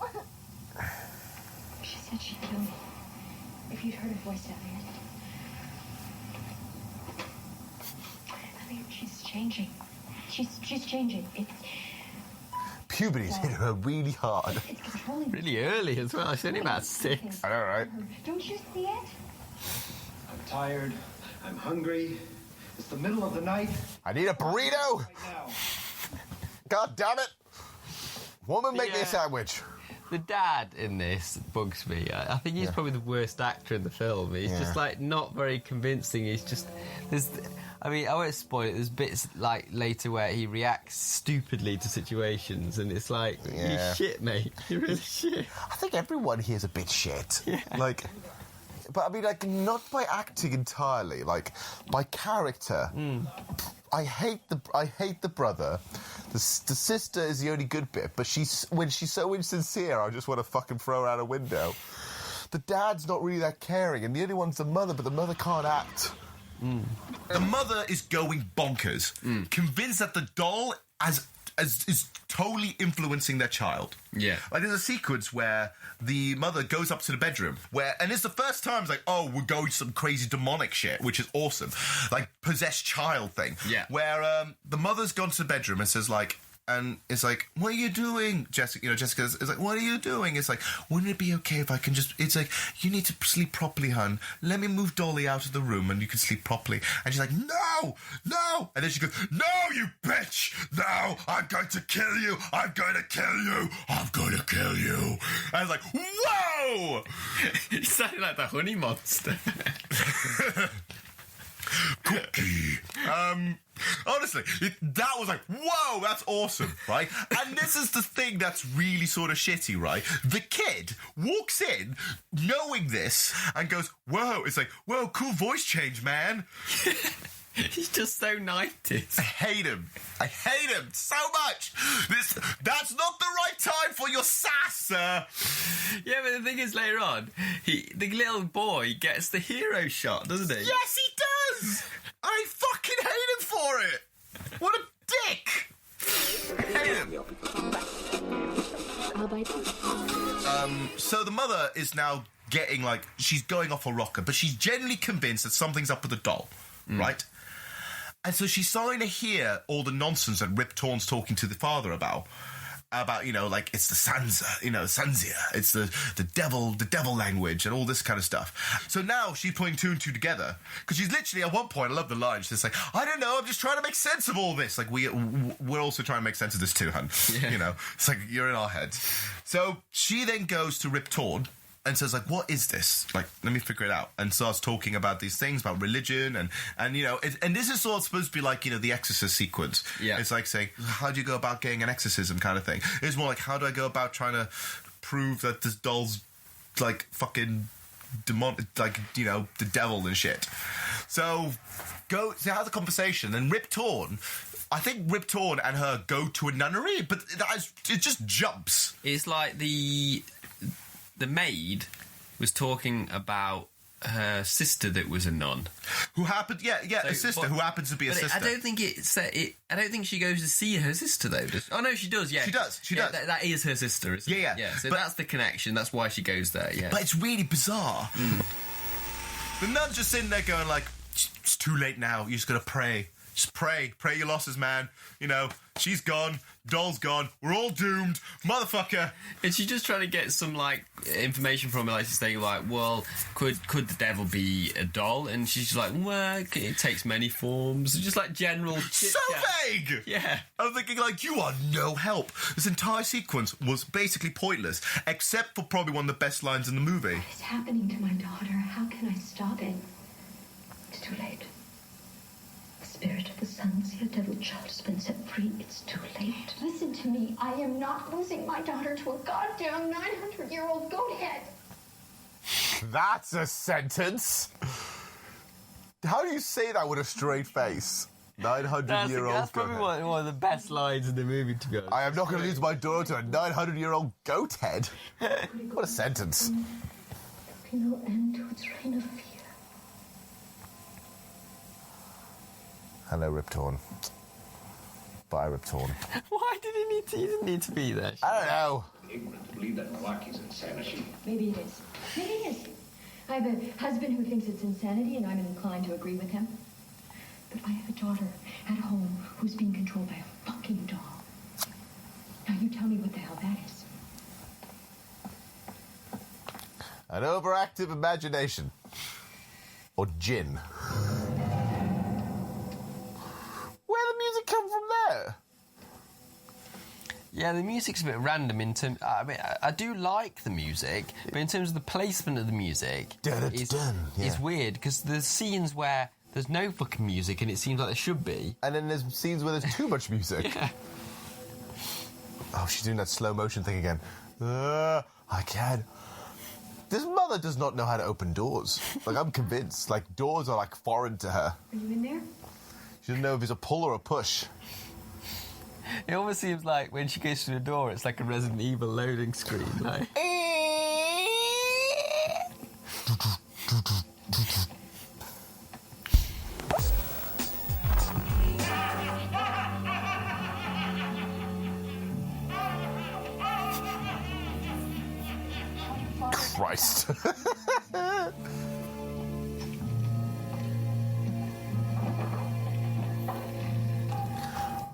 She said she'd kill me if you'd heard her voice down here. Elliot, she's changing. She's changing. Puberty's hit her really hard. It's controlling me. Really early as well. She's only about 6. I know, right? Don't you see it? I'm tired. I'm hungry. It's the middle of the night. I need a burrito! Right now. God damn it! Woman, make me Yeah. a sandwich. The dad in this bugs me. I think he's probably the worst actor in the film. He's just like not very convincing. He's just I won't spoil it. There's bits like later where he reacts stupidly to situations, and it's like, you shit, mate. You're really shit. I think everyone here is a bit shit. Like, but I mean, like, not by acting entirely. Like, by character. I hate the brother. The sister is the only good bit, but when she's so insincere, I just want to fucking throw her out a window. The dad's not really that caring, and the only one's the mother, but the mother can't act. The mother is going bonkers, convinced that the doll is totally influencing their child. Yeah. Like, there's a sequence where the mother goes up to the bedroom, and it's the first time it's like, oh, we're going to some crazy demonic shit, which is awesome. Like, possessed child thing. Yeah. Where the mother's gone to the bedroom and says, like, and it's like, what are you doing, Jessica? Jessica's like, what are you doing? It's like, wouldn't it be okay if I can just... It's like, you need to sleep properly, hun. Let me move Dolly out of the room and you can sleep properly. And she's like, no! And then she goes, no, you bitch! No, I'm going to kill you! I'm going to kill you! I'm going to kill you! And I was like, whoa! He sounded like the honey monster. Cookie. Honestly, that was like, whoa, that's awesome, right? And this is the thing that's really sort of shitty, right? The kid walks in knowing this and goes, whoa, it's like, whoa, cool voice change, man. He's just so 90s. I hate him so much. That's not the right time for your sass, sir. Yeah, but the thing is, later on, the little boy gets the hero shot, doesn't he? Yes, he does. I fucking hate him for it. What a dick. I hate him. I'll bite you. So the mother is now getting, like, she's going off a rocker, but she's genuinely convinced that something's up with the doll, right? And so she's starting to hear all the nonsense that Rip Torn's talking to the father about, like, it's the Sansa, Sanzia, it's the devil language and all this kind of stuff. So now she's putting 2 and 2 together, because she's literally, at one point, I love the line, she's like, I don't know, I'm just trying to make sense of all this. Like, we're also trying to make sense of this too, hun. Yeah. It's like, you're in our heads. So she then goes to Rip Torn and says, like, what is this? Like, let me figure it out. And starts talking about these things, about religion, and and this is sort of supposed to be like, the Exorcist sequence. Yeah. It's like saying, how do you go about getting an exorcism kind of thing. It's more like, how do I go about trying to prove that this doll's, like, fucking demon, like, the devil and shit. So have the conversation, and Rip Torn... I think Rip Torn and her go to a nunnery, but it just jumps. It's like the maid was talking about her sister that was a nun. Who happened? Yeah, a sister who happens to be a sister. I don't think I don't think she goes to see her sister though. Oh no, she does. Yeah, she does. That is her sister. Isn't it? Yeah. So that's the connection. That's why she goes there. Yeah, but it's really bizarre. The nun's just sitting there going like, "It's too late now. You just gotta pray. Just pray your losses, man. You know, she's gone, doll's gone, we're all doomed, motherfucker." And she's just trying to get some like information from her, like she's saying like, well, could the devil be a doll? And she's just like, well, it takes many forms. Just like general so vague. Yeah, I'm thinking like, you are no help. This entire sequence was basically pointless, except for probably one of the best lines in the movie. What is happening to my daughter? How can I stop it? It's too late. Spirit of the Sun, your devil child has been set free. It's too late. Listen to me. I am not losing my daughter to a goddamn 900-year-old goat head. That's a sentence. How do you say that with a straight face? 900-year-old That's probably one of the best lines in the movie, to be honest. I am not going to lose my daughter to a 900-year-old goat head. What a sentence. There'll be no end to its reign of fear. Hello, Rip Torn. Bye, Rip Torn. Why did he didn't need to be there? I don't know. Ignorant to believe that Malarkey's insanity. Maybe it is. Maybe it is. I have a husband who thinks it's insanity, and I'm inclined to agree with him. But I have a daughter at home who's being controlled by a fucking doll. Now you tell me what the hell that is. An overactive imagination. Or gin. Where the music come from there? Yeah, the music's a bit random in terms... I mean, I do like the music, but in terms of the placement of the music... It's weird, because there's scenes where there's no fucking music and it seems like there should be. And then there's scenes where there's too much music. Yeah. Oh, she's doing that slow motion thing again. I can. This mother does not know how to open doors. Like, I'm convinced. Like, doors are, like, foreign to her. Are you in there? She doesn't know if it's a pull or a push. It almost seems like when she goes through the door, it's like a Resident Evil loading screen. Like. Christ.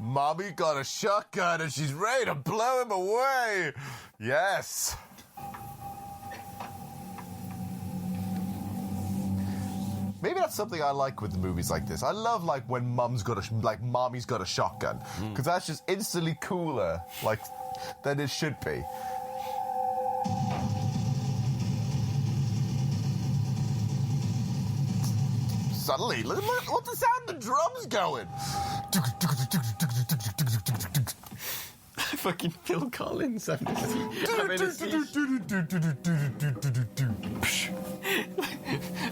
Mommy got a shotgun and she's ready to blow him away. Yes. Maybe that's something I like with movies like this. I love like when mommy's got a shotgun, because that's just instantly cooler, like, than it should be. Suddenly, look at the sound of the drums going. Fucking Phil Collins having a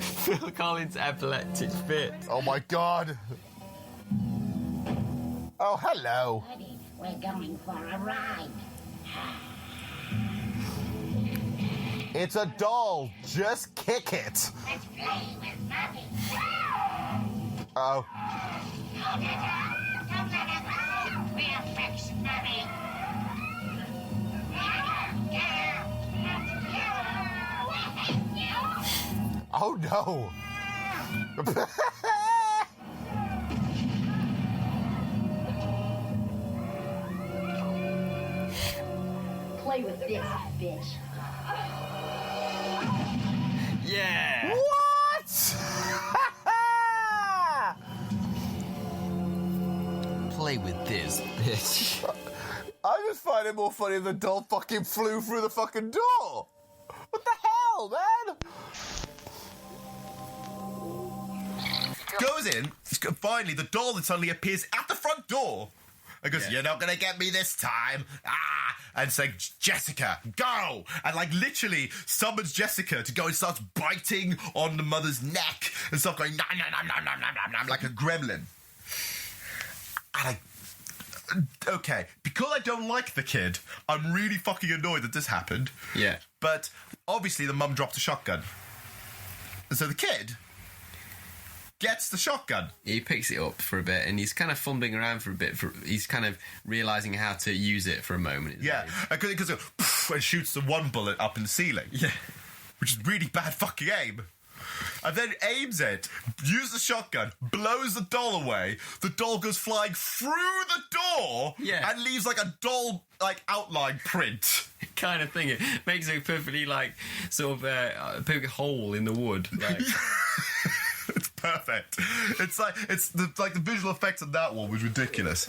Phil Collins epileptic fit. Oh my god. Oh, hello. Buddy, we're going for a ride. It's a doll. Just kick it. Let's play with Mommy. Oh. Don't let it go. We'll fix Mommy. Oh no. Play with this, bitch. Yeah. What? Play with this, bitch. I just find it more funny the doll fucking flew through the fucking door. What the hell, man? Goes in, finally the doll then suddenly appears at the front door and goes, "You're not gonna get me this time." And saying, "Jessica, go!" And like literally summons Jessica to go and starts biting on the mother's neck and stuff, going nom nom nom nom nom nom nom like a gremlin. And okay, because I don't like the kid, I'm really fucking annoyed that this happened. Yeah. But obviously the mum dropped a shotgun. So the kid gets the shotgun. He picks it up for a bit, and he's kind of fumbling around for a bit. He's kind of realising how to use it for a moment. Yeah, because it and shoots the one bullet up in the ceiling. Yeah. Which is really bad fucking aim. And then aims it, uses the shotgun, blows the doll away. The doll goes flying through the door and leaves like a doll outline print. Kind of thing. It makes a perfectly sort of a big hole in the wood. Like. It's perfect. It's the visual effects of that one was ridiculous.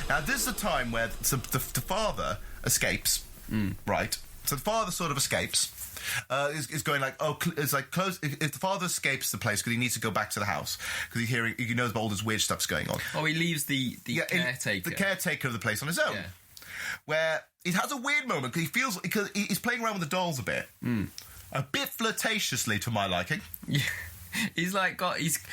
Now this is the time where the father escapes. Right. So the father sort of escapes. Is going close. If the father escapes the place because he needs to go back to the house because he knows all this weird stuff's going on. Oh, he leaves the caretaker, the caretaker of the place on his own, where he has a weird moment because he's playing around with the dolls a bit, a bit flirtatiously to my liking. Yeah. He's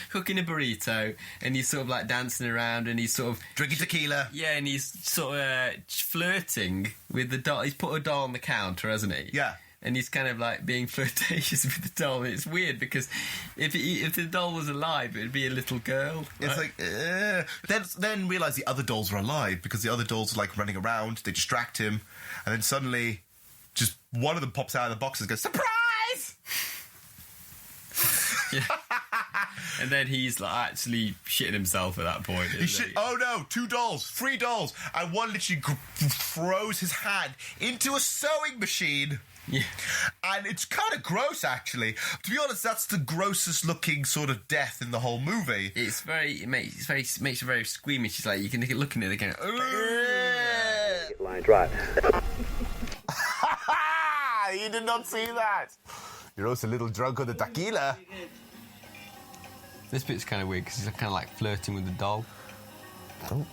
cooking a burrito and he's sort of dancing around and he's sort of drinking tequila. Yeah, and he's sort of flirting with the doll. He's put a doll on the counter, hasn't he? Yeah. And he's kind of being flirtatious with the doll. And it's weird because if the doll was alive, it would be a little girl. Right? It's then realise the other dolls are alive because the other dolls are running around. They distract him, and then suddenly, just one of them pops out of the box and goes, "Surprise!" Yeah. And then he's actually shitting himself at that point. Oh no, 2 dolls, 3 dolls, and one literally throws his hand into a sewing machine. Yeah. And it's kind of gross, actually. To be honest, that's the grossest looking sort of death in the whole movie. It makes you very squeamish. It's like you can look at it again. Line drive. You did not see that. You're also a little drunk on the tequila. This bit's kind of weird because he's kind of flirting with the doll. Oh.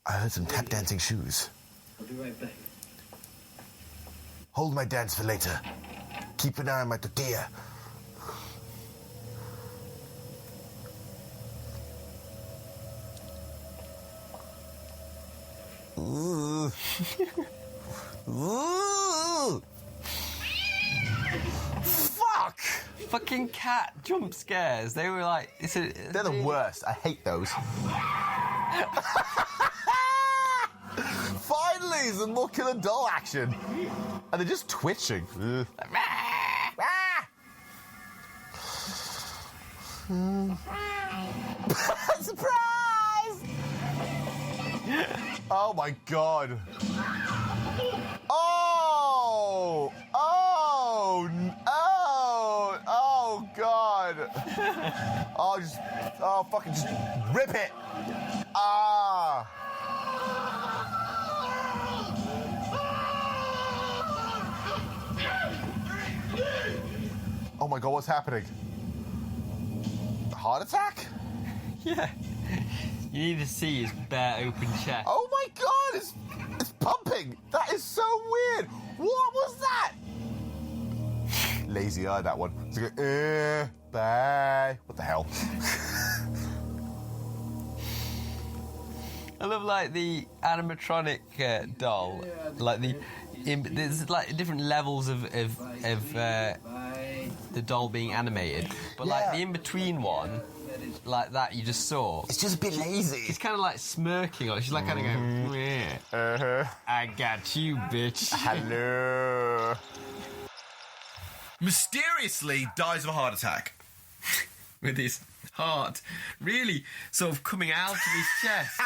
I heard some tap dancing shoes. I'll be right back. Hold my dance for later. Keep an eye on my tortilla. Ooh. Ooh. Fuck! Fucking cat jump scares. They were they're the worst. I hate those. Finally, some more killer doll action. And they're just twitching. Surprise! Oh my god. Oh! Oh! Oh! Oh god. Fucking just rip it. Ah! Oh my god, what's happening? Heart attack? Yeah. You need to see his bare open chest. Oh my god, it's pumping. That is so weird. What was that? Lazy eye, that one. It's like, bye. What the hell? I love the animatronic doll, there's different levels of the doll being animated, but the in between one, that you just saw. It's just a bit lazy. She's kind of smirking on it. She's kind of going, yeah. I got you, bitch. Hello. Mysteriously dies of a heart attack. With his heart really sort of coming out of his chest.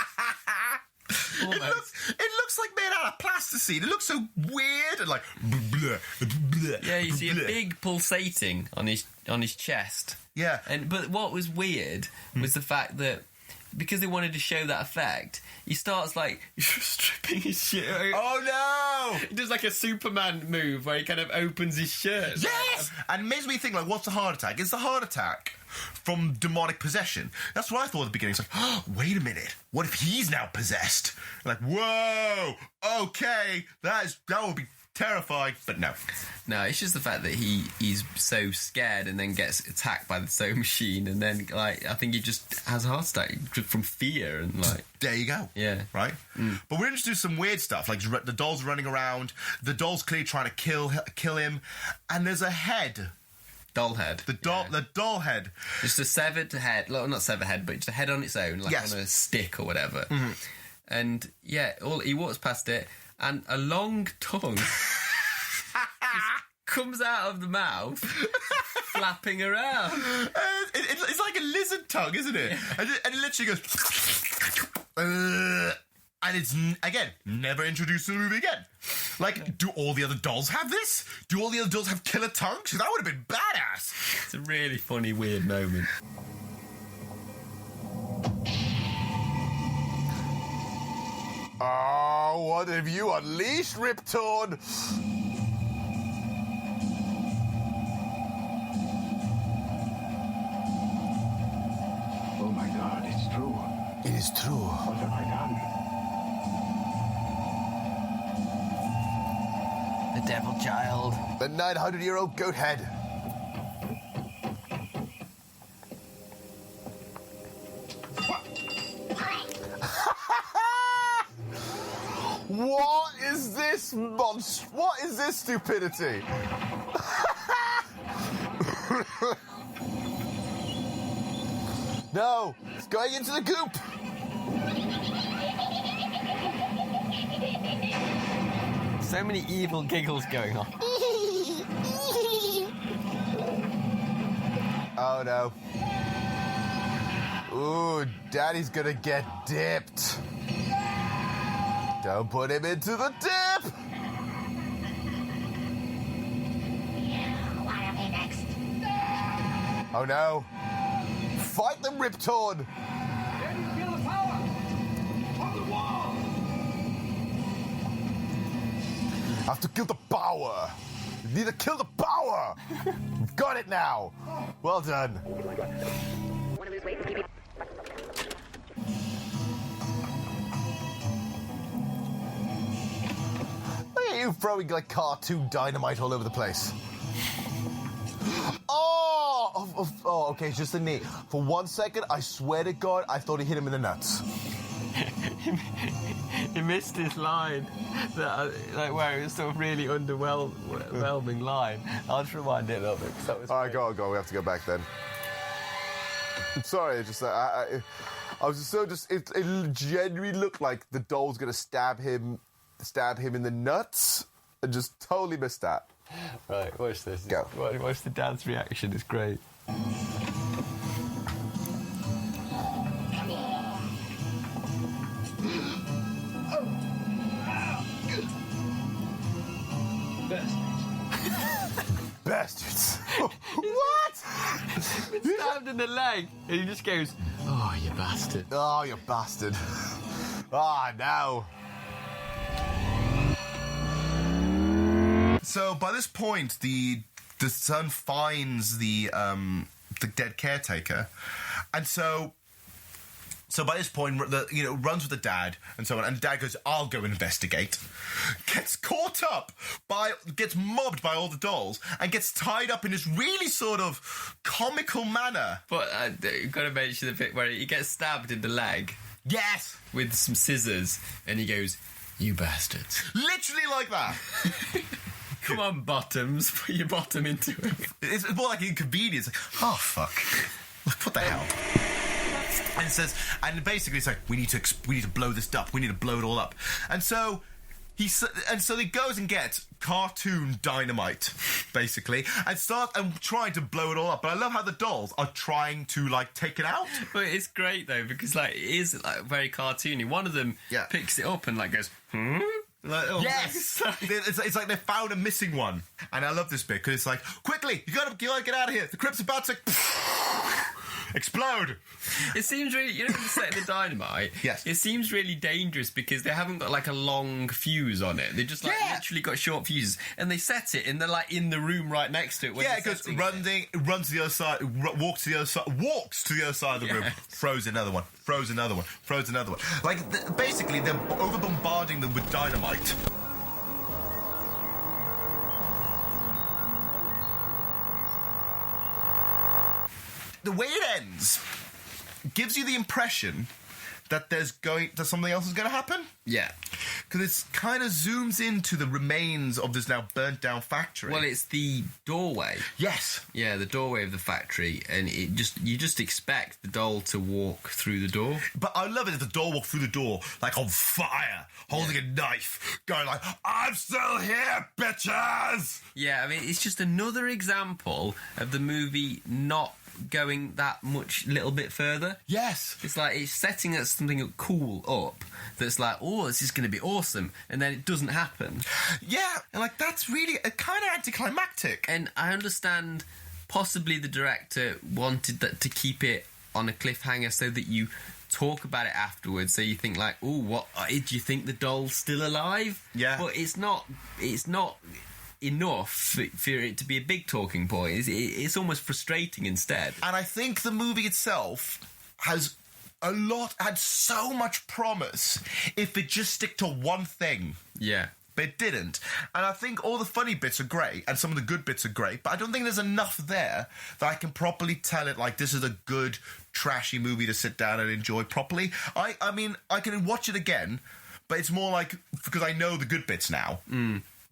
It looks like made out of plasticine. It looks so weird and bleh, bleh, yeah, you see a big pulsating on his chest. Yeah. But what was weird was the fact that because they wanted to show that effect, he starts stripping his shit. Oh no! He does a Superman move where he kind of opens his shirt. Yes! And it makes me think, what's a heart attack? It's the heart attack from demonic possession. That's what I thought at the beginning. It's wait a minute. What if he's now possessed? Whoa! Okay, that would be terrifying, but no. No, it's just the fact that he's so scared and then gets attacked by the sewing machine, and then like I think he just has a heart attack just from fear and like. There you go. Yeah. Right. But we're introduced to some weird stuff, like the doll's running around. The doll's clearly trying to kill him, and there's a head. Doll head. The doll head. Just a severed head. Well, not severed head, but just a head on its own, like on a stick or whatever. Mm-hmm. And yeah, he walks past it, and a long tongue just comes out of the mouth, flapping around. It's like a lizard tongue, isn't it? Yeah. And it literally goes... and it's, again, never introduced in the movie again. Like, do all the other dolls have this? Do all the other dolls have killer tongues? Because that would have been badass. It's a really funny, weird moment. Oh, what have you unleashed, Riptorn? Oh my God, it's true. It is true. What have I done? The devil child. The 900-year-old goat head. What is this What is this stupidity? No, it's going into the goop. So many evil giggles going on. Oh no. Ooh, Daddy's gonna get dipped. Don't put him into the dip! What'll be next? Oh no. Fight them, Riptorn! Can you feel the power? On the wall! I have to kill the power! You need to kill the power! We've got it now! Well done. Look at you throwing like cartoon dynamite all over the place. Oh, okay, it's just a knee. For 1 second, I swear to God, I thought he hit him in the nuts. He missed his line, where it was sort of really underwhelming line. I'll just rewind it a little bit. That was all right, go. We have to go back then. I'm sorry, it's just I was just it genuinely looked like the doll's gonna stab him in the nuts, and just totally missed that. Right, watch this. Go. Watch the dad's reaction. It's great. Bastards. What? Stabbed in the leg, and he just goes, "Oh, you bastard! Oh, you bastard! Ah, now." So by this point, the son finds the dead caretaker, and so by this point, runs with the dad and so on, and the dad goes, "I'll go investigate." Gets caught up gets mobbed by all the dolls, and gets tied up in this really sort of comical manner. But you've got to mention the bit where he gets stabbed in the leg. Yes, with some scissors, and he goes, "You bastards!" Literally like that. Come on, Bottoms, put your bottom into it. It's more like inconvenience. Like, oh fuck! What the hell? And basically it's like, we need to blow this up. We need to blow it all up. And so he goes and gets cartoon dynamite, basically, and trying to blow it all up. But I love how the dolls are trying to take it out. But it's great though, because it is very cartoony. One of them picks it up and goes, "Hmm." Yes, it's like they found a missing one, and I love this bit because it's like, quickly, you gotta get out of here. The crypt's about to explode. It seems really, the setting the dynamite. Yes, it seems really dangerous because they haven't got a long fuse on it. They just literally got short fuses, and they set it, and they're in the room right next to it. Yeah, it goes runs to the other side, walks to the other side of the room, throws another one, throws another one, throws another one. Basically, they're over bombarding them with dynamite. the way it ends gives you the impression that that something else is going to happen. Yeah. Because it kind of zooms into the remains of this now burnt down factory. Well, it's the doorway. Yes. Yeah, the doorway of the factory, and you just expect the doll to walk through the door. But I love it if the doll walked through the door, like on fire, holding a knife, going like, I'm still here, bitches! Yeah, I mean, it's just another example of the movie not going that much little bit further. Yes. It's like it's setting us something cool up that's like, oh, this is going to be awesome, and then it doesn't happen. Yeah, and like that's really kind of anticlimactic. And I understand possibly the director wanted that to keep it on a cliffhanger so that you talk about it afterwards, so you think like, oh, what do you think the doll's still alive? Yeah. But it's not enough for it to be a big talking point. It's almost frustrating instead. And I think the movie itself has had so much promise if it just stick to one thing. Yeah. But it didn't. And I think all the funny bits are great and some of the good bits are great, but I don't think there's enough there that I can properly tell it like this is a good trashy movie to sit down and enjoy properly. I mean, I can watch it again, but it's more like because I know the good bits now.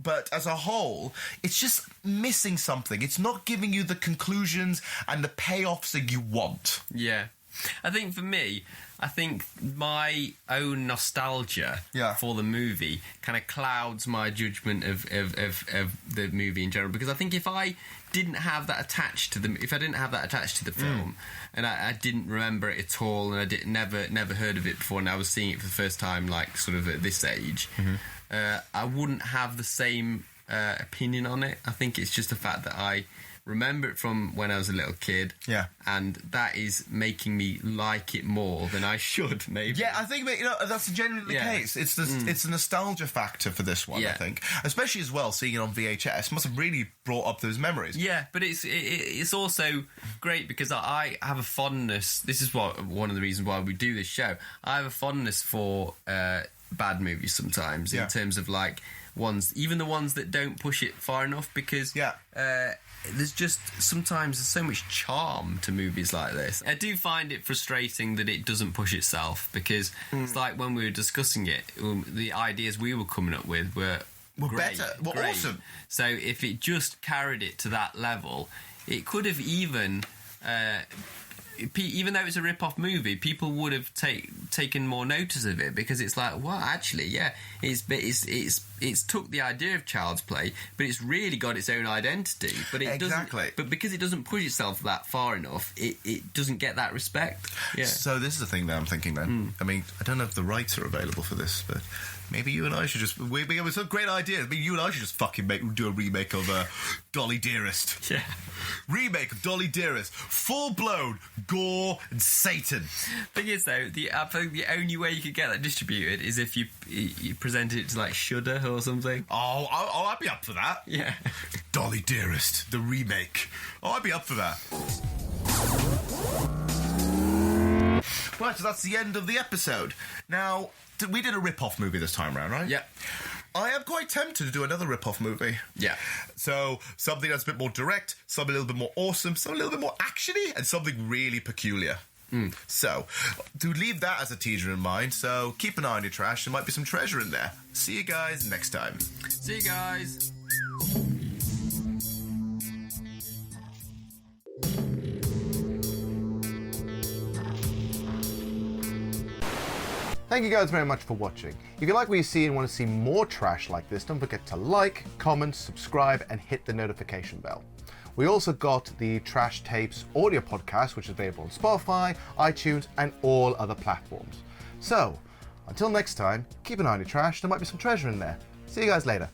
But as a whole, it's just missing something. It's not giving you the conclusions and the payoffs that you want. Yeah. I think for me, my own nostalgia for the movie kind of clouds my judgment of the movie in general, because I think if I didn't have that attached to the film, and I didn't remember it at all, and I never heard of it before, and I was seeing it for the first time, like sort of at this age, I wouldn't have the same opinion on it. I think it's just the fact that I remember it from when I was a little kid. Yeah. And that is making me like it more than I should, maybe. Yeah, I think that's genuinely the case. It's the nostalgia factor for this one, I think. Especially as well, seeing it on VHS must have really brought up those memories. Yeah, but it's also great because I have a fondness. This is one of the reasons why we do this show. I have a fondness for bad movies sometimes, in terms of like even the ones that don't push it far enough, because there's just sometimes there's so much charm to movies like this. I do find it frustrating that it doesn't push itself, because it's like when we were discussing it, the ideas we were coming up with were great, better, were awesome. So if it just carried it to that level, it could have even though it's a rip-off movie, people would have taken more notice of it, because it's like, well, actually, yeah, it's took the idea of Child's Play, but it's really got its own identity. But it doesn't. But because it doesn't push itself that far enough, it doesn't get that respect. Yeah. So this is the thing that I'm thinking then. I mean, I don't know if the rights are available for this, but maybe you and I should just... We have some great ideas. Maybe you and I should just fucking do a remake of Dolly Dearest. Yeah. Remake of Dolly Dearest. Full-blown gore and Satan. Thing is, though, I think the only way you could get that distributed is if you presented it to, like, Shudder or something. Oh, I'd be up for that. Yeah. Dolly Dearest, the remake. Oh, I'd be up for that. Right, so that's the end of the episode. Now... We did a rip-off movie this time around, right? Yeah. I am quite tempted to do another rip-off movie. Yeah. So, something that's a bit more direct, something a little bit more awesome, something a little bit more actiony, and something really peculiar. So, to leave that as a teaser in mind, so keep an eye on your trash. There might be some treasure in there. See you guys next time. See you guys. Thank you guys very much for watching. If you like what you see and want to see more trash like this, don't forget to like, comment, subscribe, and hit the notification bell. We also got the Trash Tapes audio podcast, which is available on Spotify, iTunes, and all other platforms. So, until next time, keep an eye on your trash. There might be some treasure in there. See you guys later.